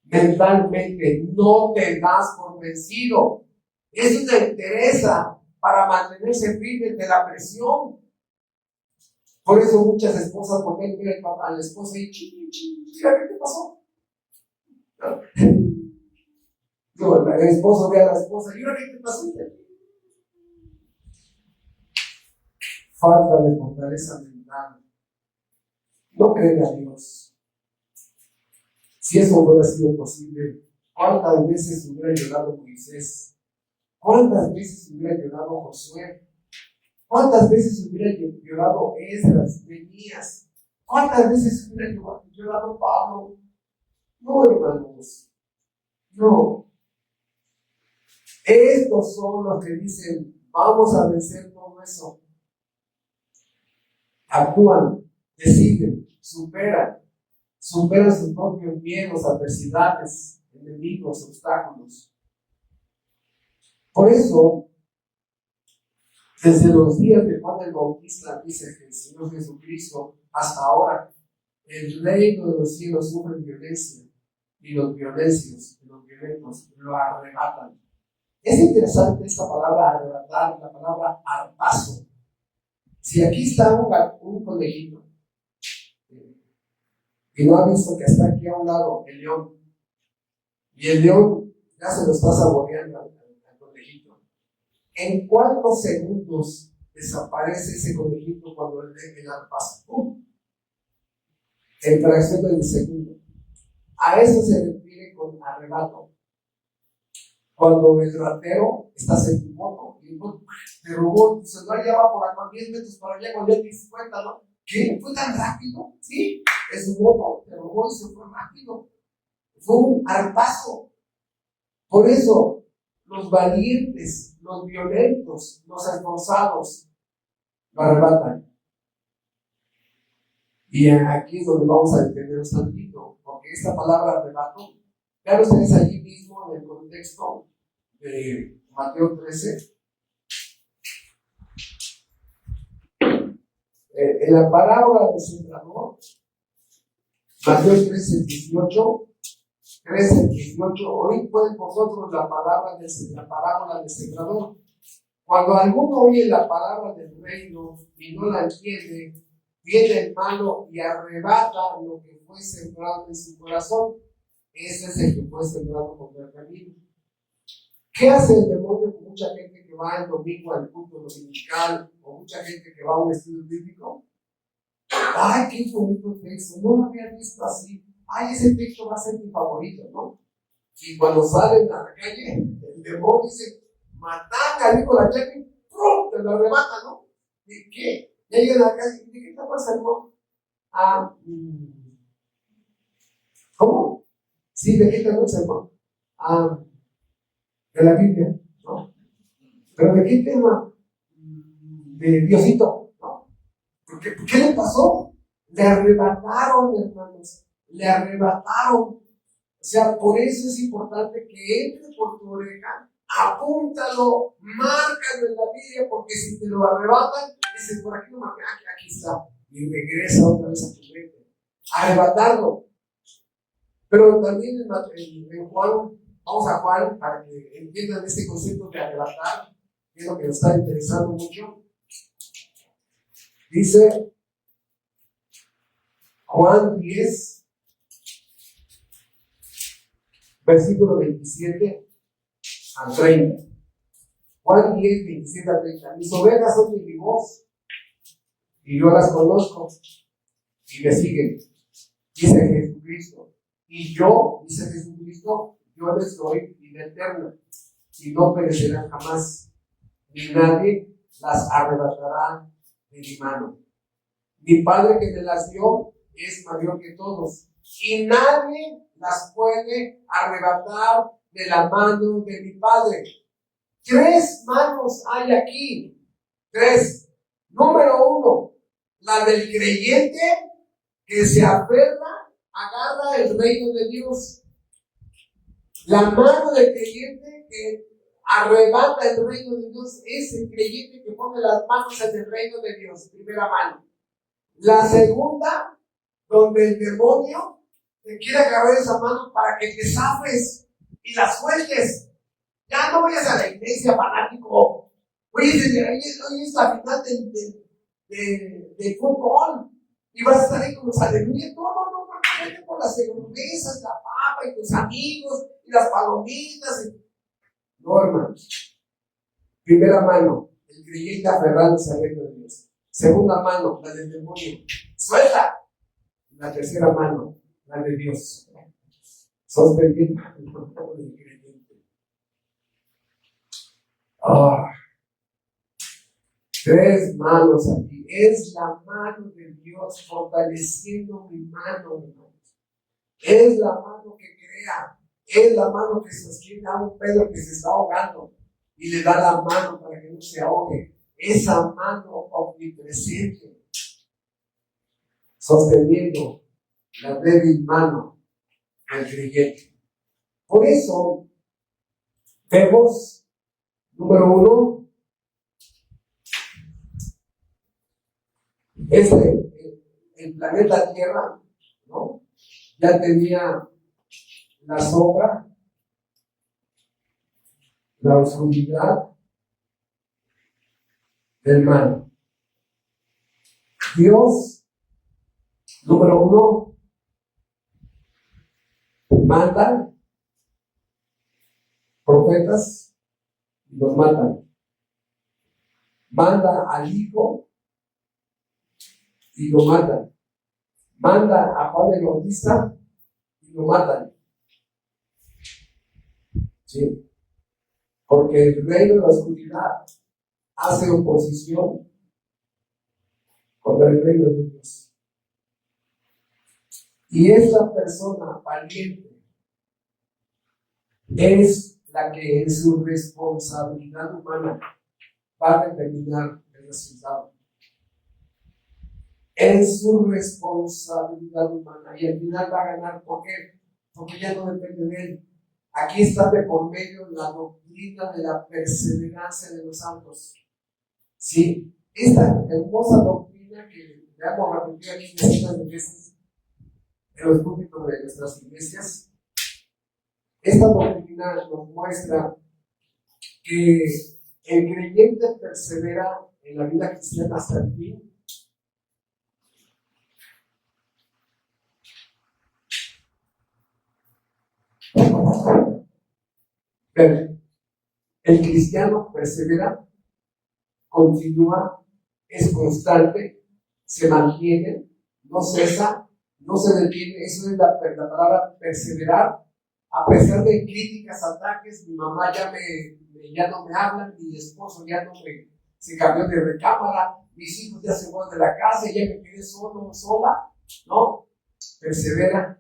Speaker 1: Mentalmente, no te das por vencido. Es una entereza para mantenerse firme ante la presión. Por eso muchas esposas, porque él mira a la esposa y mira, ¿qué te pasó? No, el esposo ve a la esposa y mira, ¿qué te pasó? Falta de fortaleza mental. No creen a Dios. Si eso hubiera sido posible, ¿cuántas veces hubiera llorado Moisés? ¿Cuántas veces hubiera llorado Josué? ¿Cuántas veces hubiera llorado Esdras, Nehemías? ¿Cuántas veces hubiera llorado Pablo? No, hermanos, no. Estos son los que dicen, vamos a vencer todo eso. Actúan, deciden, superan sus propios miedos, adversidades, enemigos, obstáculos. Por eso, desde los días de Juan el Bautista, dice el Señor Jesucristo, hasta ahora, el reino de los cielos sufre violencia, y los violentos lo arrebatan. Es interesante esta palabra arrebatar, la palabra arpazo. Si aquí está un conejito, y no ha visto que está aquí a un lado el león, y el león ya se lo está saboreando al conejito. ¿En cuántos segundos desaparece ese conejito cuando el arpazo? En fracción del segundo. A eso se refiere con arrebato. Cuando el ratero estás en tu moto y te robó, tu celular ya va por acá 10 metros para allá, cuando ya te diste cuenta, ¿no? ¿Qué? ¿Fue tan rápido? Sí, es su moto, te robó y se fue rápido. Fue un arpazo. Por eso, los valientes, los violentos, los esforzados, lo arrebatan. Y aquí es donde vamos a detenernos tantito, porque esta palabra arrebato, ya lo tenéis allí mismo en el contexto de Mateo 13. En la parábola del sembrador, Mateo 13:18, oíd pues vosotros la parábola del sembrador. Cuando alguno oye la palabra del reino y no la entiende, viene el malo y arrebata lo que fue sembrado en su corazón. Ese es el que fue sembrado contra el camino. ¿Qué hace el demonio con mucha gente que va el domingo al culto dominical o mucha gente que va a un estudio bíblico? Ay, qué bonito texto, no lo había visto así. Ay, ese texto va a ser mi favorito, ¿no? Y cuando salen a la calle, el demonio dice, matanga, dijo la chica, y ¡prum! Te lo arrebata, ¿no? ¿De qué? Ya llega a la calle, ¿de qué te pasa, hermano? Ah, ¿cómo? Sí, ¿de qué te pasa, hermano? Ah, de la Biblia, ¿no? ¿Pero de qué tema? De Diosito, ¿no? ¿Qué le pasó? Le arrebataron, hermanos, le arrebataron. O sea, por eso es importante que entre por tu oreja, apúntalo, márcalo en la Biblia, porque si te lo arrebatan, dices, por aquí no marca, aquí está, y regresa otra vez a tu mente. Arrebatarlo. Pero también en Juan, vamos a Juan para que entiendan este concepto de arrebatar, que es lo que nos está interesando mucho. Dice Juan 10, versículo 27 a 30. Juan 10, 27 a 30. Mis ovejas oyen mi voz y yo las conozco y me siguen, dice Jesucristo. Y yo, dice Jesucristo, yo les doy vida eterna y no perecerán jamás, ni nadie las arrebatará de mi mano. Mi Padre que me las dio es mayor que todos y nadie las puede arrebatar de la mano de mi Padre. 3 manos hay aquí. 3. Número 1, la del creyente que se aferra, agarra el reino de Dios. La mano del creyente que arrebata el reino de Dios es el creyente que pone las manos en el reino de Dios, primera mano. La segunda, donde el demonio te quiere agarrar esa mano para que te zafes y la sueltes. Ya no vayas a la iglesia, fanático. Oye, hoy es la final de fútbol y vas a estar ahí con los aleluyas. No, vete por las cervezas, la papa y tus amigos y las palomitas. No, hermanos. Primera mano, el creyente aferrándose al reino de Dios. Segunda mano, la del demonio. Suelta. La tercera mano, la de Dios. Sos creyente. Oh, 3 manos aquí. Es la mano de Dios fortaleciendo mi mano, hermanos. Es la mano que crea. Es la mano que sostiene a un Pedro que se está ahogando y le da la mano para que no se ahogue. Esa mano omnipresente sosteniendo la débil mano del creyente. Por eso vemos, número 1, el planeta Tierra, ¿no? Ya tenía la sombra, la oscuridad del mal. Dios, número 1, manda profetas y los matan. Manda al Hijo y lo matan. Manda a Juan el Bautista y lo matan. ¿Sí? Porque el reino de la oscuridad hace oposición contra el reino de Dios. Y esa persona valiente es la que en su responsabilidad humana va a determinar el resultado. En su responsabilidad humana. Y al final va a ganar. ¿Por qué? Porque ya no depende de él. Aquí está de por medio la doctrina de la perseverancia de los santos. Sí, esta hermosa doctrina doctrina que le hemos repetido aquí decenas de veces en los púlpitos de nuestras iglesias. Esta doctrina nos muestra que el creyente persevera en la vida cristiana hasta el fin. Pero el cristiano persevera, continúa, es constante, se mantiene, no cesa, no se detiene. Eso es la palabra perseverar. A pesar de críticas, ataques, mi mamá ya no me habla, mi esposo se cambió de recámara, mis hijos ya se fueron de la casa, ya me quedé solo, sola, ¿no? Persevera.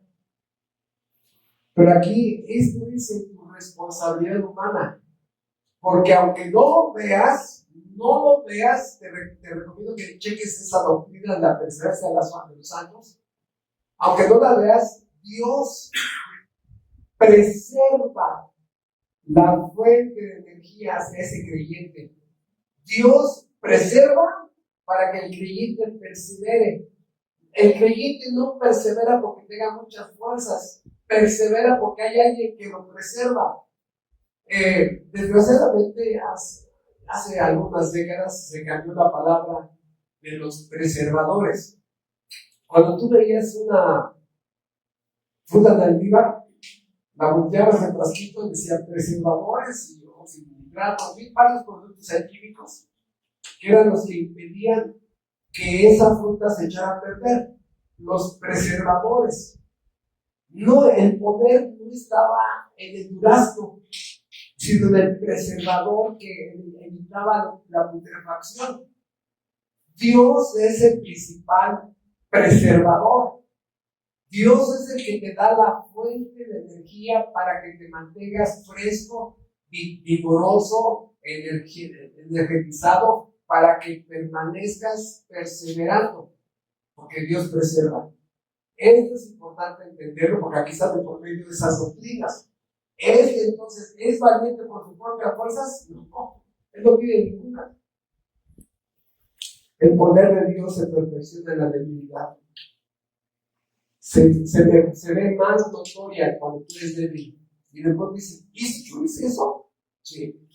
Speaker 1: Pero aquí esto es en tu responsabilidad humana, porque aunque no lo veas, te recomiendo que cheques esa doctrina de la perseverancia de los santos. Aunque no la veas, Dios preserva la fuente de energía hacia ese creyente. Dios preserva para que el creyente persevere. El creyente no persevera porque tenga muchas fuerzas, persevera porque hay alguien que lo preserva. Desgraciadamente, hace algunas décadas se cambió la palabra de los preservadores. Cuando tú veías una fruta de almíbar, la volteabas en frasquito y decía preservadores y nitratos y varios productos químicos que eran los que impedían que esa fruta se echara a perder. Los preservadores. No, el poder no estaba en el durazno, sino en el preservador que evitaba la putrefacción. Dios es el principal preservador. Dios es el que te da la fuente de energía para que te mantengas fresco, vigoroso, energizado, para que permanezcas perseverando, porque Dios preserva. Esto es importante entenderlo, porque aquí está por medio de esas doctrinas. Entonces, ¿es valiente por sus propias fuerzas? No, él no tiene ninguna. El poder de Dios se perfecciona en la debilidad. Se ve más notoria cuando tú eres débil. Y después dices, ¿y si yo hice eso? Sí.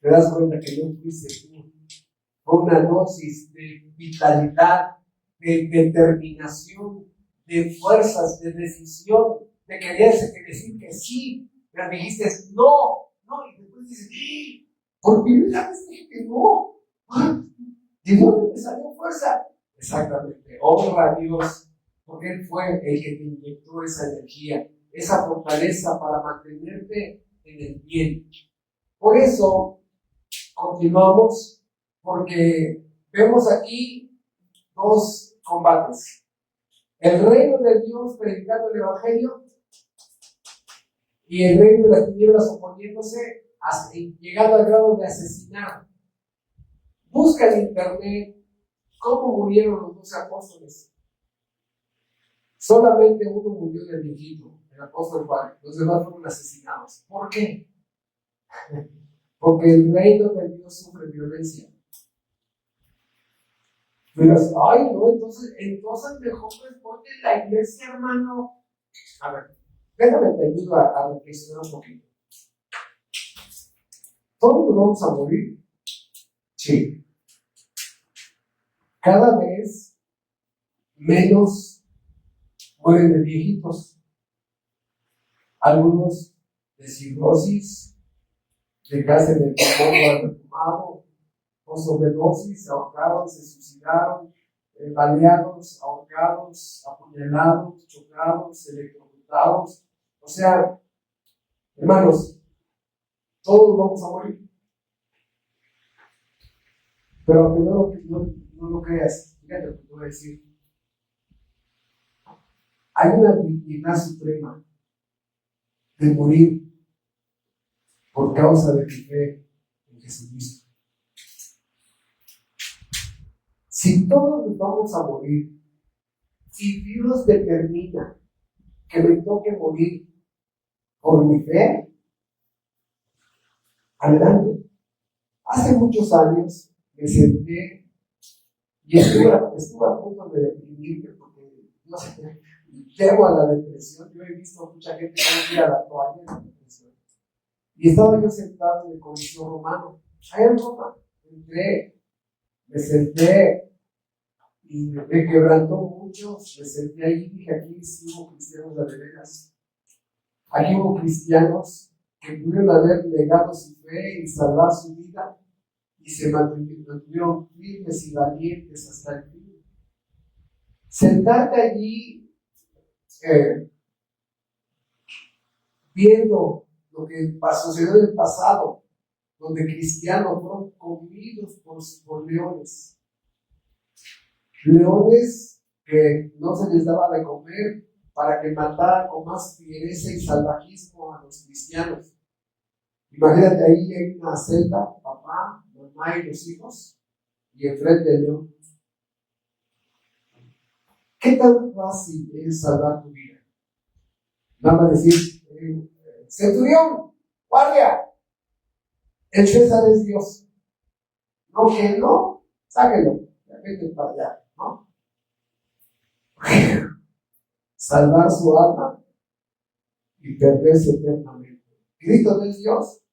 Speaker 1: Te das cuenta que no fuiste tú. Fue una dosis de vitalidad, de determinación, de fuerzas, de decisión, de quererse, de decir que sí. Pero dijiste, no. Y después dices, ¿por primera vez dije que no? ¿De dónde me salió fuerza? Exactamente. Honra a Dios. Porque Él fue el que te inyectó esa energía, esa fortaleza para mantenerte en el bien. Por eso, continuamos, porque vemos aquí dos combates. El reino de Dios predicando el Evangelio y el reino de las tinieblas oponiéndose, llegando al grado de asesinar. Busca en internet cómo murieron los 12 apóstoles. Solamente uno murió de viejito, el apóstol Juan. Los demás fueron asesinados. ¿Por qué? Porque el reino de Dios sufre violencia. Pero, entonces mejor responde la iglesia, hermano. A ver, déjame te ayudo a reflexionar un poquito. ¿Todos nos vamos a morir? Sí. Cada vez menos mueren de viejitos, algunos de cirrosis, de cáncer del pulmón perfumado, o sobredosis, se ahorcaron, se suicidaron, baleados, ahorcados, apuñalados, chocados, electrocutados. O sea, hermanos, todos vamos a morir. Pero aunque no lo creas, fíjate lo que te voy a decir. Hay una dignidad suprema de morir por causa de tu fe en Jesucristo. Si todos nos vamos a morir, si Dios determina que me toque morir por mi fe, adelante. Hace muchos años me senté Y estuve a punto de deprimirme porque, no sé, llevo a la depresión. Yo he visto mucha gente que no tira la toalla en la depresión. Y estaba yo sentado en el Coliseo Romano, allá en Roma. Me senté y me quebrantó mucho. Me senté ahí y dije: aquí sí hubo cristianos de veras. Aquí hubo cristianos que pudieron haber negado su fe y salvar su vida y se mantuvieron firmes y valientes hasta el fin. Sentarte allí viendo lo que sucedió en el pasado, donde cristianos fueron comidos por leones. Leones que no se les daba de comer para que mataran con más fiereza y salvajismo a los cristianos. Imagínate ahí en una celda, papá, mamá y los hijos, y enfrente del león. ¿Qué tan fácil es salvar tu vida? Nada más decir: centurión, guardia, el César es Dios. No, que no, sáquenlo, vete para allá, ¿no? Salvar su alma y perderse eternamente. Cristo no es Dios.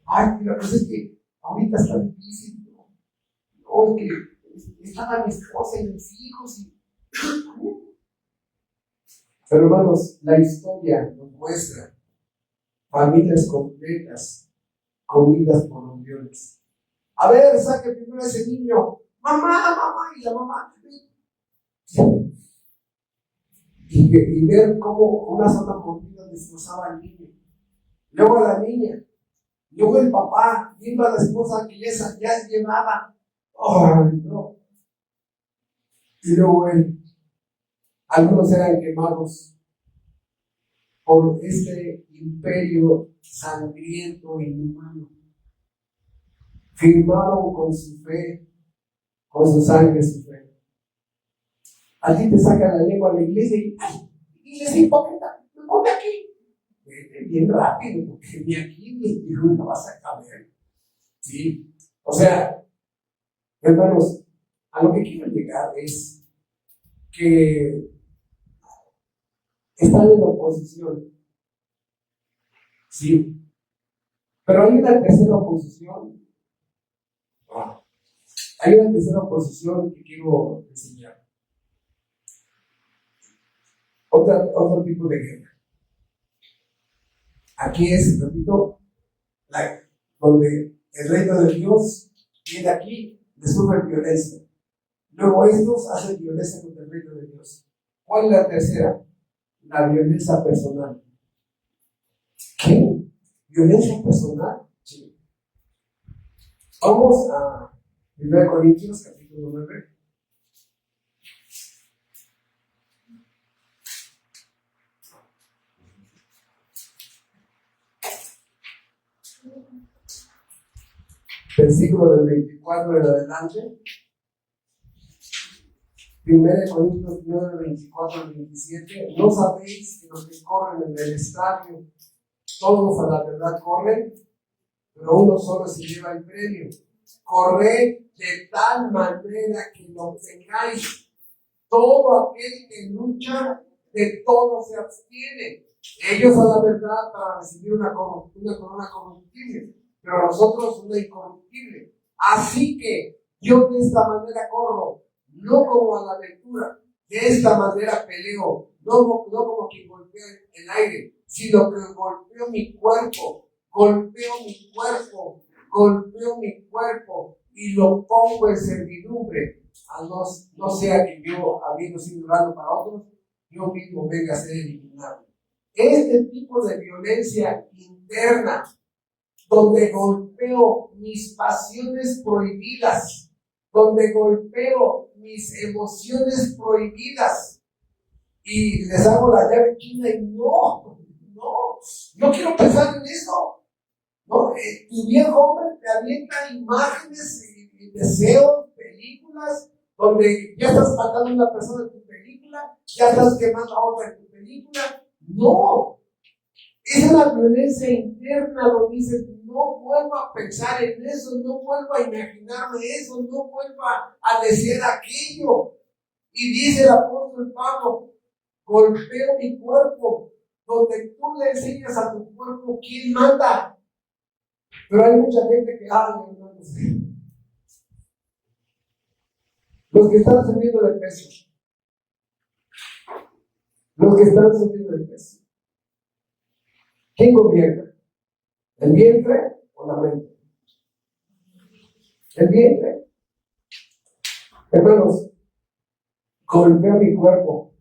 Speaker 1: Ay, pero pues es que ahorita está difícil, ¿no? No, que estaba mi esposa y mis hijos y... Pero hermanos, la historia nos muestra familias completas, comidas por millones. A ver, saque primero a ese niño. Mamá, y la mamá. Y ver cómo una sola comida destrozaba al niño. Luego a la niña. Luego el papá, viendo a la esposa que ya es llevada. ¡Ay, no! Y luego él. Algunos eran quemados por este imperio sangriento e inhumano. Firmaron con su fe, con su sangre, su fe. A ti te sacan la lengua a la iglesia y iglesia hipócrita, me pone aquí. Vete bien rápido, porque ni aquí ni no vas a caber. ¿Sí? O sea, hermanos, a lo que quiero llegar es que están en oposición. Sí. Pero hay una tercera oposición. Hay una tercera oposición que quiero enseñar. Otro tipo de guerra. Aquí es, repito, donde el reino de Dios viene aquí, le sufre violencia. Luego estos hacen violencia contra el reino de Dios. ¿Cuál es la tercera? La violencia personal. ¿Qué? ¿Violencia personal? Sí. Vamos a 1 Corintios, capítulo 9. Versículo del 24 en adelante. 1 Corintios 9, 24 al 27. ¿No sabéis que los que corren en el estadio, todos a la verdad corren, pero uno solo se lleva el premio? Corred de tal manera que lo obtengáis. Todo aquel que lucha, de todo se abstiene. Ellos a la verdad para recibir una corona corruptible, pero nosotros una incorruptible. Así que yo de esta manera corro, no como a la aventura, de esta manera peleo, no como quien golpea el aire, sino que golpeo mi cuerpo y lo pongo en servidumbre, no sea que yo, habiendo sido dado para otros, yo mismo venga a ser eliminado. Este tipo de violencia interna, donde golpeo mis pasiones prohibidas, donde golpeo mis emociones prohibidas y les hago la llave china y no quiero pensar en eso. No, tu viejo hombre te avienta imágenes y deseos, películas, donde ya estás matando a una persona en tu película, ya estás quemando a otra en tu película. No, Es una violencia interna donde dices, no vuelvo a pensar en eso, no vuelvo a imaginarme eso, no vuelvo a desear aquello. Y dice el apóstol Pablo, golpeo mi cuerpo, donde tú le enseñas a tu cuerpo quién manda. Pero hay mucha gente que habla, hermanos. Los que están subiendo de peso. Los que están subiendo de peso. ¿Quién gobierna? ¿El vientre o la mente? El vientre. Hermanos, golpeo mi cuerpo.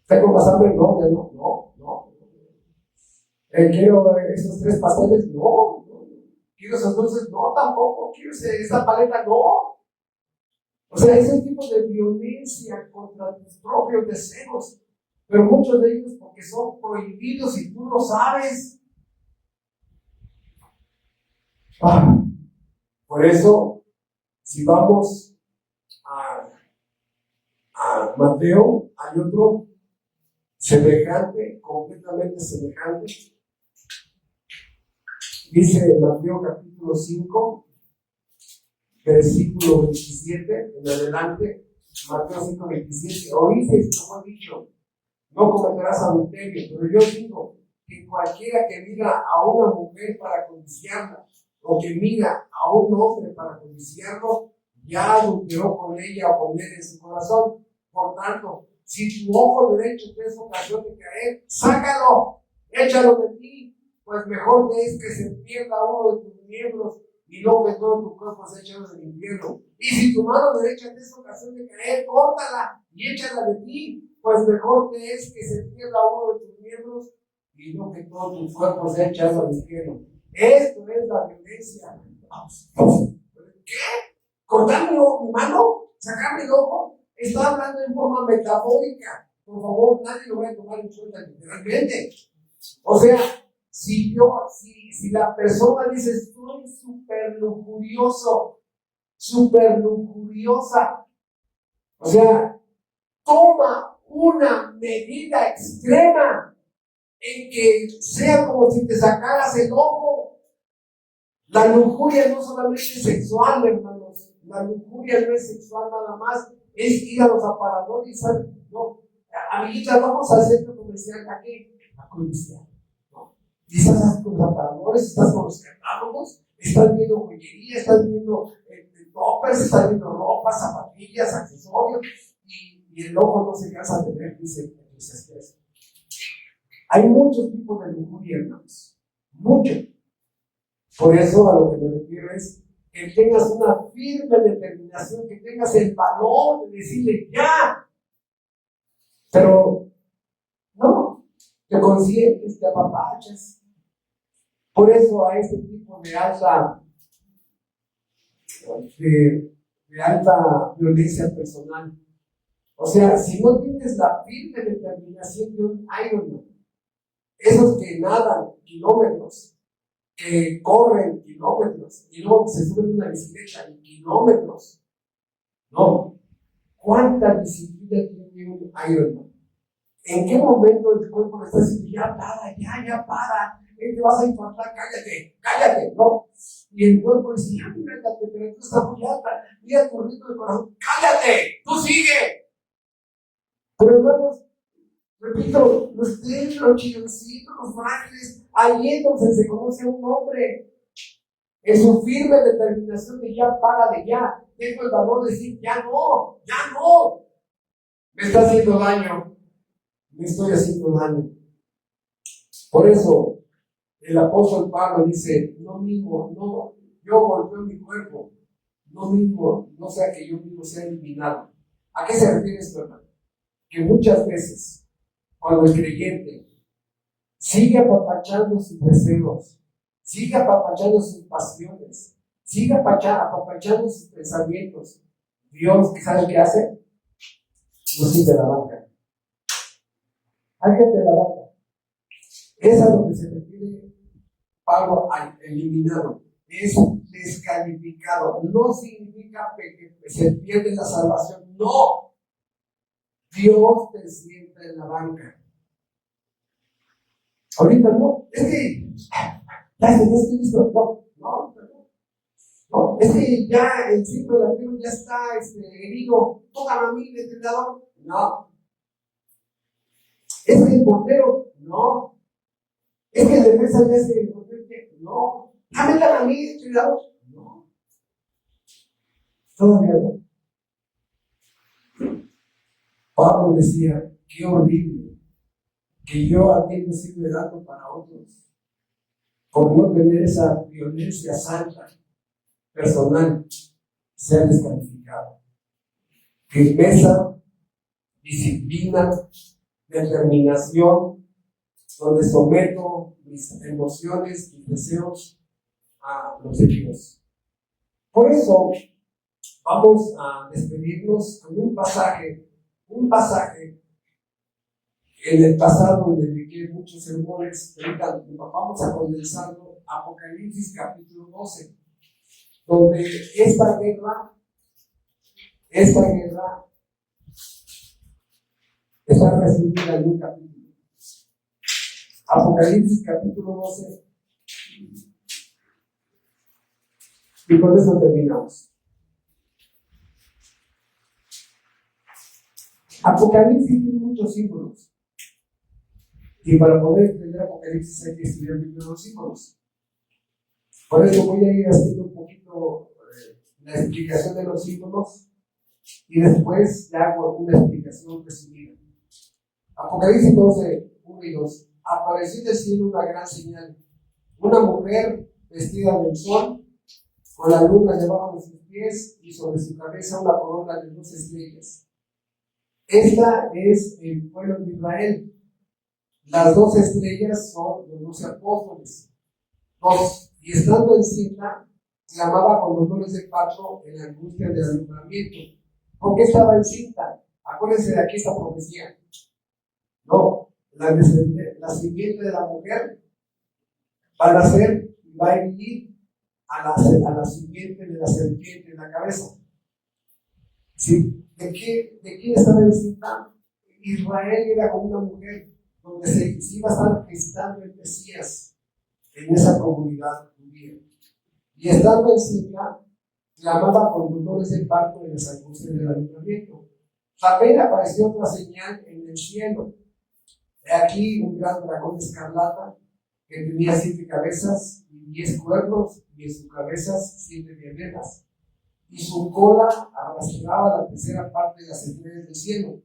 Speaker 1: ¿Tengo más hambre? No, ya no. ¿Quiero esos 3 pasteles? No. ¿Quiero esos dulces? No, tampoco. ¿Quiero esa paleta? No. O sea, ese tipo de violencia contra tus propios deseos. Pero muchos de ellos porque son prohibidos y tú lo sabes. Por eso, si vamos a Mateo, hay otro semejante, completamente semejante. Dice Mateo capítulo 5, versículo 27, en adelante, Mateo 5, 27. Oísteis que fue dicho, no cometerás adulterio, pero yo digo que cualquiera que mira a una mujer para codiciarla, o que mira a un hombre para codiciarlo, ya adulteró con ella o con él en su corazón. Por tanto, si tu ojo derecho te es ocasión de caer, sácalo, échalo de ti, pues mejor te es que se pierda uno de tus miembros y no que todo tu cuerpo se eche en el infierno. Y si tu mano derecha te es ocasión de caer, córtala y échala de ti, pues mejor te es que se pierda uno de tus miembros y no que todo tu cuerpo se eche al infierno. Esto es la violencia. ¿Qué? ¿Cortar mi mano? ¿Sacarme el ojo? Está hablando en forma metafórica. Por favor, nadie lo va a tomar en cuenta literalmente. O sea, si la persona dice, estoy súper lujurioso, súper lujuriosa, o sea, toma una medida extrema en que sea como si te sacaras el ojo. La lujuria no solamente es sexual, hermanos. La lujuria no es sexual nada más, es ir a los aparadores y saber, no, amiguitas, vamos al centro comercial, aquí, a comercial. Y estás con los aparadores, estás con los catálogos, estás viendo joyería, estás viendo toppers, estás viendo ropa, zapatillas, accesorios, y el ojo no se cansa de ver, dice eso. Hay muchos tipos de lujuria, hermanos, muchos. Por eso a lo que me refiero es que tengas una firme determinación, que tengas el valor de decirle ya, pero no, te consientes, te apapachas. Por eso a este tipo de alta violencia personal. O sea, si no tienes la firme determinación de un Ironman, esos que nadan kilómetros, que corren kilómetros y luego se suben a una bicicleta en kilómetros, no. ¿Cuánta disciplina tiene un Ironman? ¿En qué momento el cuerpo le está diciendo, ya para, ya para? Te vas a infartar, cállate, ¿no? Y el cuerpo dice, ya mira, la temperatura está muy alta, mira tu ritmo de corazón, cállate, tú sigue. Pero hermanos, repito, los débiles, los chilloncitos, los frágiles, ahí entonces se conoce a un hombre en su firme determinación de ya para de ya. Tengo el valor de decir, ya no, me está haciendo daño, me estoy haciendo daño. Por eso, el apóstol Pablo dice, yo golpeo mi cuerpo, no sea que yo mismo sea eliminado. ¿A qué se refiere esto, hermano? Que muchas veces, cuando el creyente sigue apapachando sus deseos, sigue apapachando sus pasiones, sigue apapachando sus pensamientos, Dios, ¿sabe qué hace? No siente la banca. Álgate la banca. Es a lo que se refiere Pablo al eliminado. Es descalificado. No significa que se pierde la salvación. No. Dios te sienta en la banca. Ahorita no, es que ya estoy listo. No, es que ya el ciclo de la ya está herido, toda a mí el entrenador. No. Es que el portero, no. Es que el defensa ya se no. Dámela a mí, entrenador. No. Todavía no. Pablo decía, qué horrible que yo habiendo sido dato para otros, por no tener esa violencia santa, personal, sea descalificado. Firmeza, disciplina, determinación, donde someto mis emociones, mis deseos a los de Dios. Por eso vamos a despedirnos con un pasaje en el pasado donde dediqué muchos sermones. Ahorita vamos a condensarlo, Apocalipsis capítulo 12, donde esta guerra está resumida en un capítulo. Apocalipsis capítulo 12. Y con eso terminamos. Apocalipsis tiene muchos símbolos. Y para poder entender Apocalipsis hay que estudiar primero los símbolos. Por eso voy a ir haciendo un poquito la explicación de los símbolos y después le hago una explicación resumida. Apocalipsis 12, 1 y 2. Apareció del cielo una gran señal. Una mujer vestida del sol, con la luna debajo de sus pies y sobre su cabeza una corona de 2 estrellas. Esta es el pueblo de Israel. Las 2 estrellas son los 12 apóstoles. 2. Y estando encinta, clamaba con dolores de parto en la angustia del alumbramiento. ¿Por qué estaba encinta? Acuérdense de aquí esta profecía. No, la simiente de la mujer va a nacer y va a vivir a la simiente de la serpiente en la cabeza. ¿Sí? ¿De quién estaba encinta? Israel era como una mujer donde se iba a estar gestando el Mesías en esa comunidad judía. Y estando encinta, clamaba con dolores de parto en las angustias del alumbramiento. También apareció otra señal en el cielo. He aquí un gran dragón escarlata que tenía 7 cabezas y 10 cuernos, y en sus cabezas 7 diademas. Y su cola arrastraba la tercera parte de las estrellas del cielo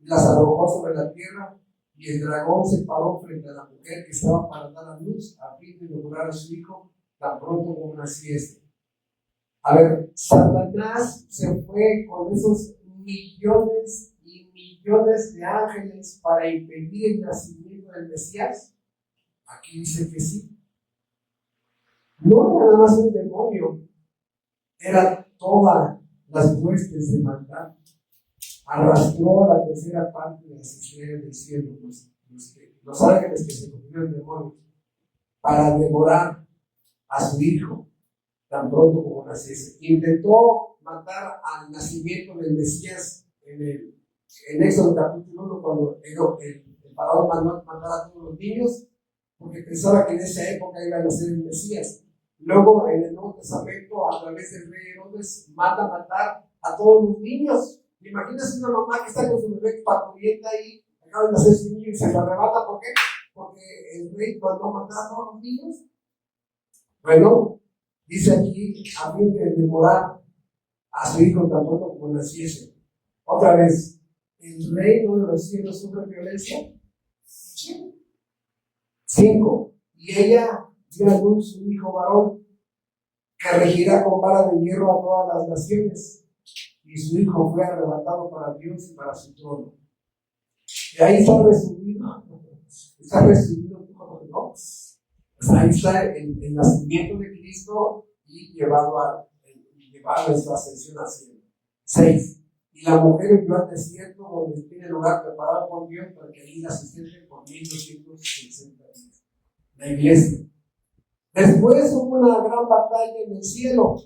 Speaker 1: y las arrojó sobre la tierra. Y el dragón se paró frente a la mujer que estaba para dar a luz a fin de lograr a su hijo tan pronto como naciese. A ver, Satanás se fue con esos millones y millones de ángeles para impedir el nacimiento del Mesías. Aquí dice que sí. No era nada más un demonio, eran todas las huestes de maldad. Arrastró a la tercera parte de las estrellas del cielo, los ángeles que se convirtieron en demonios, para devorar a su hijo tan pronto como naciese. Intentó matar al nacimiento del Mesías en Éxodo capítulo 1, cuando el faraón mandó matar a todos los niños, porque pensaba que en esa época iba a nacer el Mesías. Luego, en el Nuevo Testamento, a través del rey Herodes, manda a matar a todos los niños. Imagínense una mamá que está con su bebé patrulleta ahí, acaba de nacer su niño y se lo arrebata. ¿Por qué? Porque el rey mandó a matar a todos los niños. Bueno, dice aquí, a fin de devorar a su hijo tan pronto como naciese. Otra vez, ¿el reino de los cielos sufre violencia? Sí. 5. Y ella dio a luz un hijo varón que regirá con vara de hierro a todas las naciones. Y su hijo fue arrebatado para Dios y para su trono. Y ahí está resumido todo, ¿no? O sea, ahí está el nacimiento de Cristo y llevado a su ascensión al cielo. 6. Y la mujer envió al desierto donde tiene lugar preparado por Dios para que ahí la sustente por 1260 días. La iglesia. Después hubo una gran batalla en el cielo.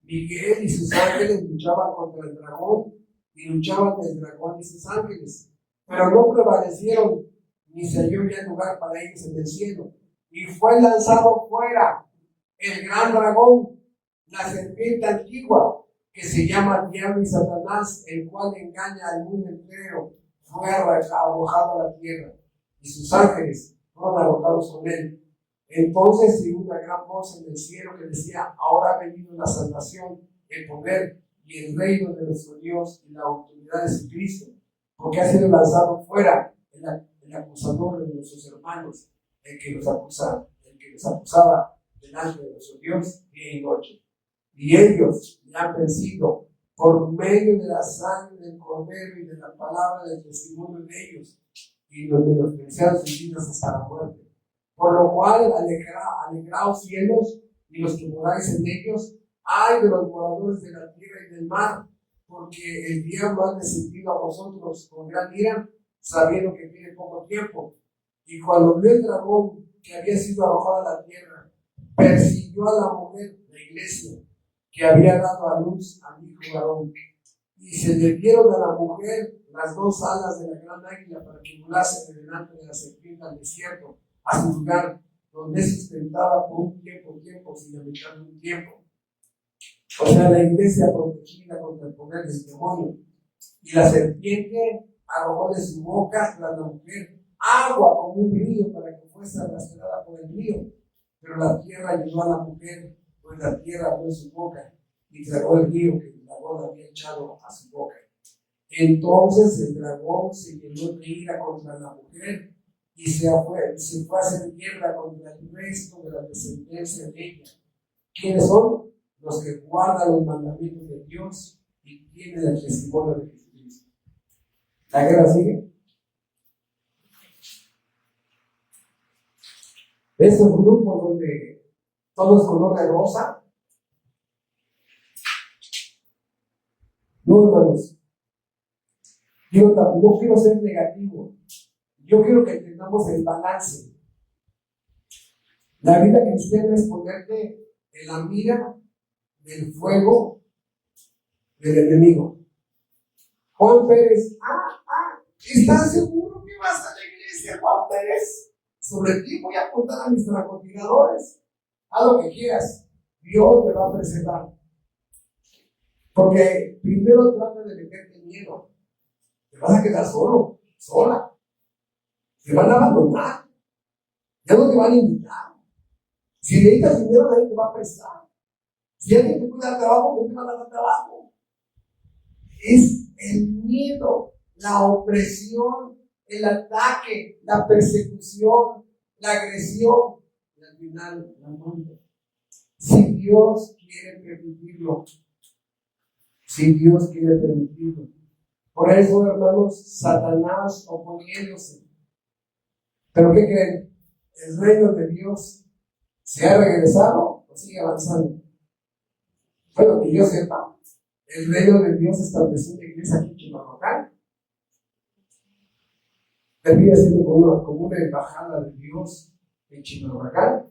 Speaker 1: Miguel y sus ángeles luchaban contra el dragón y luchaban el dragón y sus ángeles, pero no prevalecieron ni se halló ya lugar para ellos en el cielo. Y fue lanzado fuera el gran dragón, la serpiente antigua, que se llama Diablo y Satanás, el cual engaña al mundo entero, fue arrojado a la tierra, y sus ángeles fueron arrojados con él. Entonces se una gran voz en el cielo que decía: ahora ha venido la salvación, el poder y el reino de nuestro Dios y la autoridad de su Cristo, porque ha sido lanzado fuera el acusador de nuestros hermanos, el que los acusaba delante de nuestro Dios día y noche. Y ellos le han vencido por medio de la sangre del Cordero y de la palabra del testimonio de ellos, y los menospreciaron sus vidas hasta la muerte. Por lo cual, alegraos cielos y los que moráis en ellos, ay de los moradores de la tierra y del mar, porque el diablo ha descendido a vosotros con gran ira, sabiendo que tiene poco tiempo. Y cuando vio el dragón que había sido arrojado a la tierra, persiguió a la mujer, la iglesia, que había dado a luz a mi hijo varón. Y se le dieron a la mujer las dos alas de la gran águila para que volase de delante de la serpiente al desierto, a su lugar, donde es sustentada por un tiempo, sin la mitad de un tiempo. O sea, la iglesia protegida contra el poder del demonio. Y la serpiente arrojó de su boca tras la mujer agua como un río para que fuese arrastrada por el río. Pero la tierra ayudó a la mujer, pues la tierra abrió su boca y tragó el río que el dragón había echado a su boca. Entonces el dragón se llenó de ira contra la mujer y se fue a hacer guerra contra el resto de la descendencia de ella. ¿Quiénes son? Los que guardan los mandamientos de Dios y tienen el testimonio de Jesucristo. ¿La guerra sigue? Estos grupos donde todo es color de rosa, no, hermanos, yo no quiero ser negativo, yo quiero que tengamos el balance. La vida cristiana es ponerte en la mira del fuego del enemigo. Juan Pérez, ¿estás seguro que vas a la iglesia, Juan Pérez? Sobre ti voy a apuntar a mis francotiradores. Haz lo que quieras, Dios me va a preservar. Porque primero trata de meterte miedo. Te vas a quedar solo, sola. Te van a abandonar. Ya no te van a invitar. Si necesitas dinero, nadie te va a prestar. Si alguien te cuida el trabajo, no te van a dar trabajo. Es el miedo, la opresión, el ataque, la persecución, la agresión, y al final la muerte. Si Dios quiere permitirlo, si Dios quiere permitirlo. Por eso, hermanos, Satanás oponiéndose. ¿Pero qué creen? El reino de Dios se ha regresado o sigue avanzando. Bueno, que yo sepa, el reino de Dios estableció una iglesia aquí en Chimalhuacán. Termina siendo como una embajada de Dios en Chimalhuacán.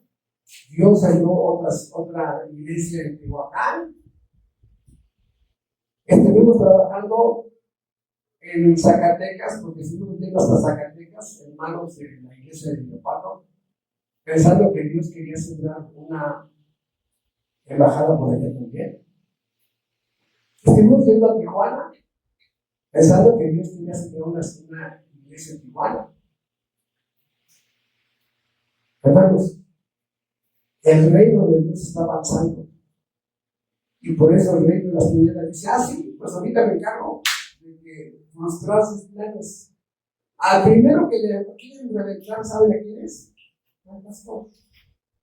Speaker 1: Dios halló otra iglesia en Tehuacán. Estuvimos trabajando en Zacatecas, porque estuvimos yendo hasta Zacatecas, hermanos de la iglesia de Irapuato, pensando que Dios quería sembrar una embajada por allá también. Estuvimos yendo a Tijuana, pensando que Dios quería sembrar una iglesia en Tijuana. Hermanos, el reino de Dios está avanzando. Y por eso el reino de las tinieblas dice: sí, pues ahorita me encargo de que frustrar sus planes. Al primero que le quieren reventar, ¿saben a quién es? Al pastor.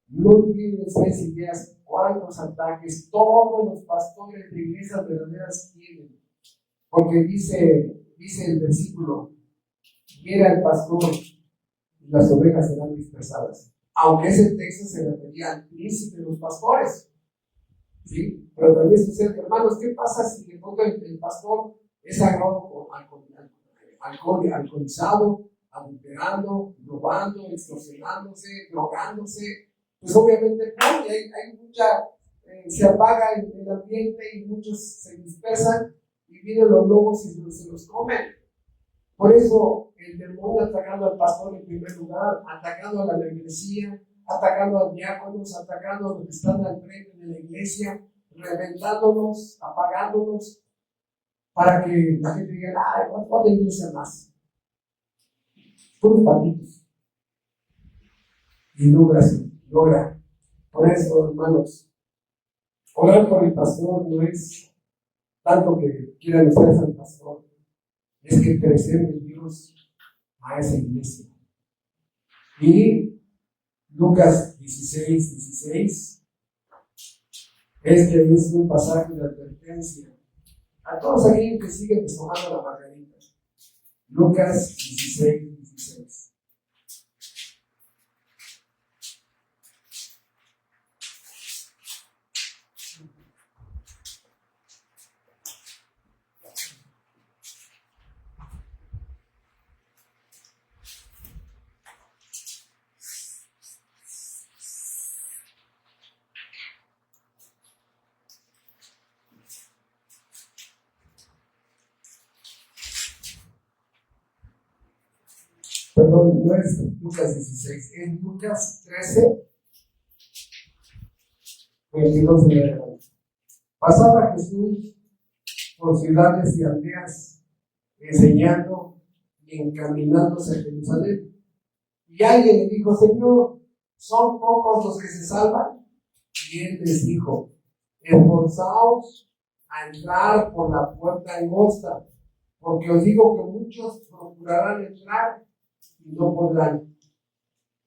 Speaker 1: No tienen ustedes ideas cuántos ataques todos los pastores de iglesias verdaderas tienen. Porque dice el versículo: viera el pastor y las ovejas serán dispersadas. Aunque ese texto se refería al príncipe de los pastores. ¿Sí? Pero también sucede, hermanos, ¿qué pasa si de pronto el pastor es agarrado alcoholizado, adulterando, robando, extorsionándose, drogándose? Pues obviamente no, hay mucha, se apaga el ambiente y muchos se dispersan y vienen los lobos y se los comen. Por eso el demonio atacando al pastor en primer lugar, atacando a la membresía, atacando a los diáconos, atacando a los que están al frente de la iglesia, reventándonos, apagándonos, para que la gente diga, ay, ¿cuánta iglesia más? Puros patitos. Y logra. Por eso, hermanos, orar por el pastor no es tanto que quieran ustedes al pastor, es que crecer en Dios a esa iglesia. Y Lucas 16:16, este es un pasaje de advertencia a todos aquellos que siguen deshojando la margarita. Lucas 16:16. Perdón, no es Lucas 16, es Lucas 13, 22 en adelante. Pasaba Jesús por ciudades y aldeas, enseñando y encaminándose a Jerusalén. Y alguien le dijo, Señor, ¿son pocos los que se salvan? Y él les dijo, esforzaos a entrar por la puerta angosta, porque os digo que muchos procurarán entrar y no podrán.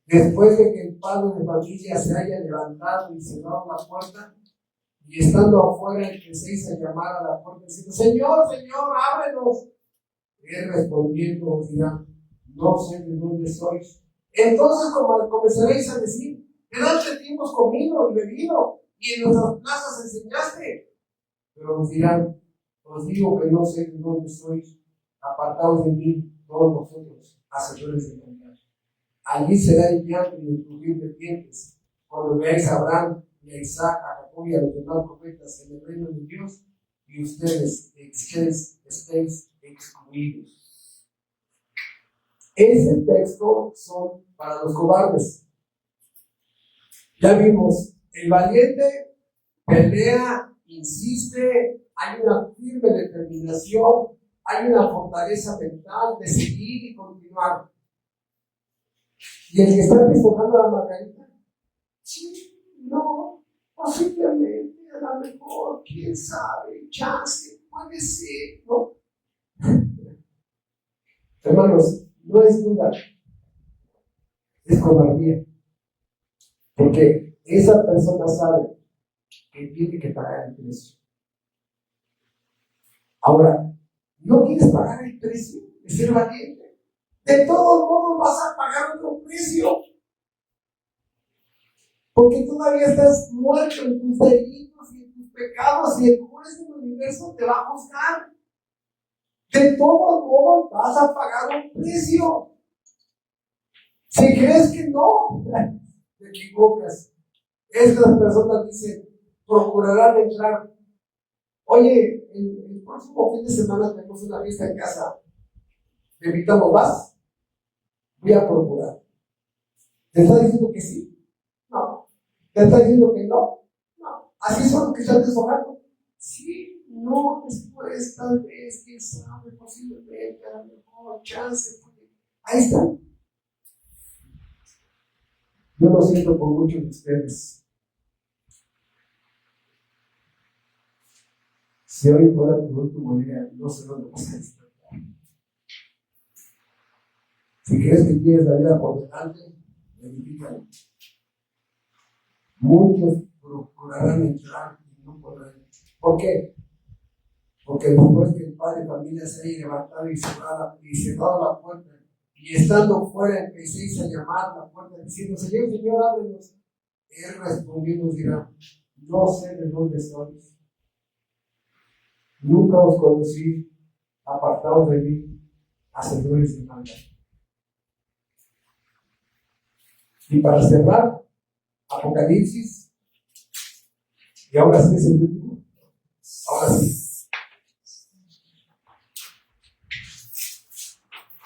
Speaker 1: Después de que el padre de familia se haya levantado y cerrado la puerta, y estando afuera empecéis a llamar a la puerta diciendo, Señor, Señor, ábrenos. Él respondiendo os dirá, no sé de dónde sois. Entonces comenzaréis a decir, delante ti hemos comido y bebido, y en nuestras plazas enseñaste. Pero os dirán, os digo que no sé de dónde sois, apartaos de mí, todos vosotros, hacedores de maldad. Allí será el llanto y el crujir de dientes, cuando veáis a Abraham y a Isaac, a Jacob y a los demás profetas en el reino de Dios, y ustedes estéis excluidos. Ese texto son para los cobardes. Ya vimos, el valiente pelea, insiste, hay una firme determinación, hay una fortaleza mental de seguir y continuar. Y el que está despojando a la margarita, sí, no, posiblemente, a lo mejor, quién sabe, chance, puede ser, ¿no? Hermanos, no es duda, es cobardía. Porque esa persona sabe que tiene que pagar el precio. Ahora, ¿no quieres pagar el precio de ser valiente? De todos modos vas a pagar otro precio. Porque todavía estás muerto en tus delitos y en tus pecados y el juez del universo te va a juzgar. De todos modos vas a pagar un precio. Si crees que no, te equivocas. Estas personas dicen, procurarán entrar. Oye, el próximo fin de semana tenemos una fiesta en casa. ¿Te invitamos más? Voy a procurar. ¿Te está diciendo que sí? No. ¿Te está diciendo que no? No. ¿Así son los que están deshojando? Sí, no, después, tal vez, quién sabe, posiblemente, a lo mejor, chance. Ahí está. Yo lo siento por muchos de ustedes. Si hoy fuera tu último día, no sé dónde vas a estar. Si crees que tienes la vida por delante, verifícalo. Muchos procurarán entrar y no podrán. ¿Por qué? Porque después que el padre de familia se haya levantado y cerrado la puerta, y estando fuera empecéis a llamar a la puerta diciendo, Señor, Señor, ábrenos. Él respondió y nos dirá, no sé de dónde sois. Nunca os conocí, apartados de mí, hacedores de maldad. Y para cerrar, Apocalipsis, y ahora sí es el último. Ahora sí.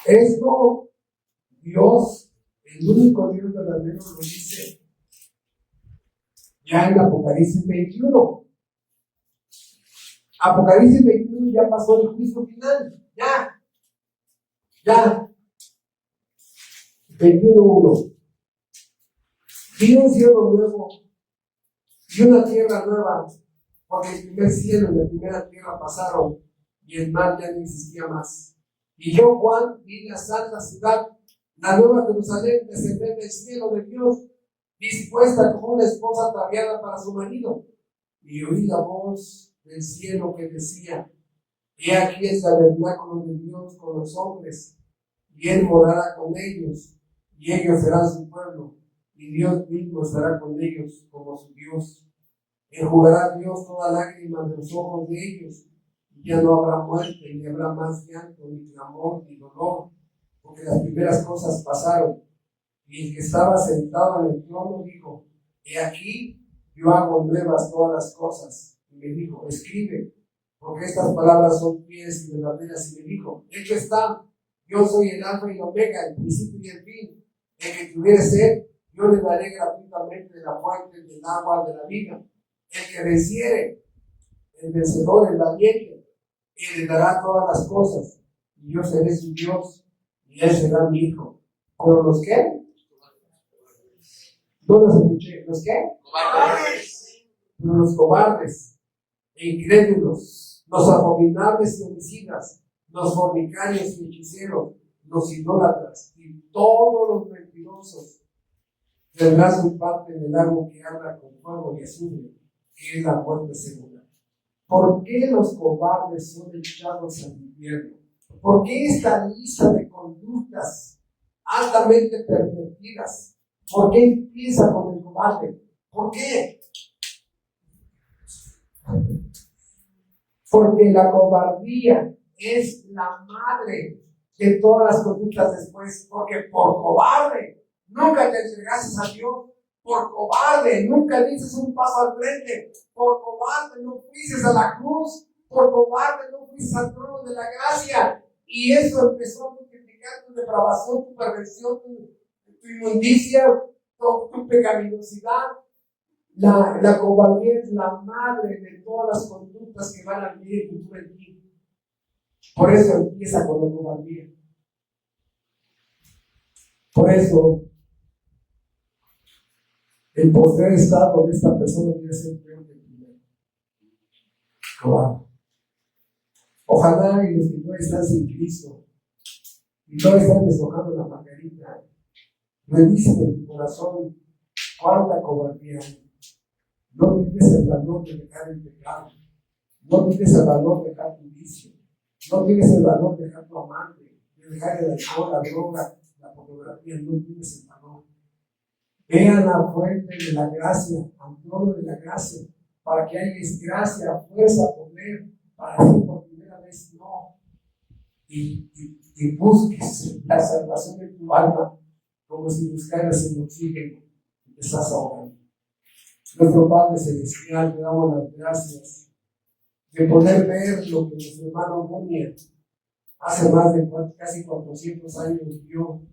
Speaker 1: Esto Dios, el único Dios verdadero, lo dice ya en Apocalipsis 21. Apocalipsis 21 ya pasó el juicio final. Ya. 21:1. Vi un cielo nuevo y una tierra nueva, porque el primer cielo y la primera tierra pasaron y el mar ya no existía más. Y yo, Juan, vi la santa ciudad, la nueva Jerusalén, descender del cielo de Dios, dispuesta como una esposa ataviada para su marido. Y oí la voz del cielo que decía: He aquí el tabernáculo de Dios con los hombres, y Él morará con ellos, y ellos serán su pueblo, y Dios mismo estará con ellos como su Dios. Enjugará Dios toda lágrima de los ojos de ellos, y ya no habrá muerte, ni habrá más llanto, ni clamor, ni dolor, porque las primeras cosas pasaron. Y el que estaba sentado en el trono dijo: He aquí, yo hago nuevas todas las cosas. Y me dijo: Escribe, porque estas palabras son fieles y verdaderas. Y me dijo: Hecho está, yo soy el alfa y el omega, el principio y el fin. El que tuviere sed, yo le daré gratuitamente de la fuente del agua de la vida. El que venciere, el vencedor, el valiente, heredará todas las cosas, y yo seré su Dios, y él será mi hijo. ¿Pero los qué? No los escuché. ¿Los qué? Cobardes. Pero los cobardes e incrédulos, los abominables y homicidas, los fornicarios y hechiceros, los idólatras y todos los mentirosos tendrán su parte en el lago que arda con fuego y azufre, que es la muerte segura. ¿Por qué los cobardes son echados al infierno? ¿Por qué esta lista de conductas altamente pervertidas? ¿Por qué empieza con el cobarde? ¿Por qué? Porque la cobardía es la madre de todas las conductas después. Porque por cobarde nunca te entregaste a Dios. Por cobarde nunca dices un paso al frente. Por cobarde no fuiste a la cruz. Por cobarde no fuiste al trono de la gracia. Y eso empezó a multiplicar tu depravación, tu perversión, tu inmundicia, tu pecaminosidad. La cobardía es la madre de todas las conductas que van a vivir en futuro en ti. Por eso empieza con la cobardía. Por eso el postrer estado de esta persona debe ser peor que el primero. Cobarde. Ojalá y los que no están sin Cristo y no están deshojando la margarita, revisen en tu corazón cuánta cobardía hay. No tienes el valor de dejar el pecado. No tienes el valor de dejar tu vicio. No tienes el valor de dejar tu amante, de dejar el alcohol, la droga, la pornografía. No tienes el valor. Ve a la fuente de la gracia, al trono de la gracia, para que haya gracia, fuerza, poder, para decir por primera vez no. Y busques la salvación de tu alma, como si buscaras el oxígeno que te estás ahogando. Nuestro Padre Celestial, te damos las gracias de poder ver lo que nuestro hermano Munia hace más de casi 400 años vio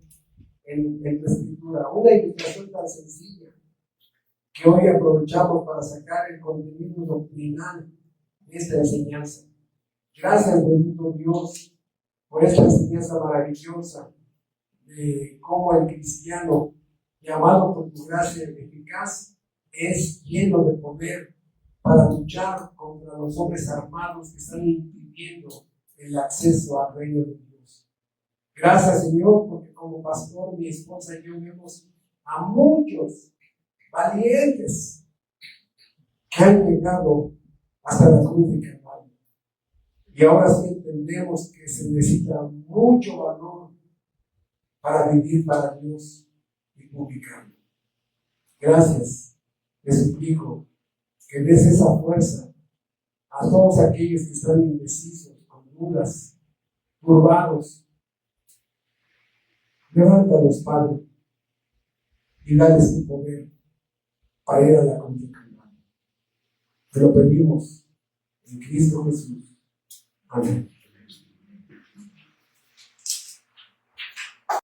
Speaker 1: en tu escritura. Una ilustración tan sencilla que hoy aprovechamos para sacar el contenido doctrinal de esta enseñanza. Gracias, bendito Dios, por esta enseñanza maravillosa de cómo el cristiano, llamado por tu gracia eficaz, es lleno de poder para luchar contra los hombres armados que están impidiendo el acceso al reino de Dios. Gracias, Señor, porque como pastor, mi esposa y yo vemos a muchos valientes que han llegado hasta la cruz de Calvario. Y ahora sí entendemos que se necesita mucho valor para vivir para Dios y publicarlo. Gracias. Te suplico que des esa fuerza a todos aquellos que están indecisos, con dudas, turbados. Levántalos, Padre, y dales tu poder para ir a la cruz de Calvario. Te lo pedimos en Cristo Jesús. Amén.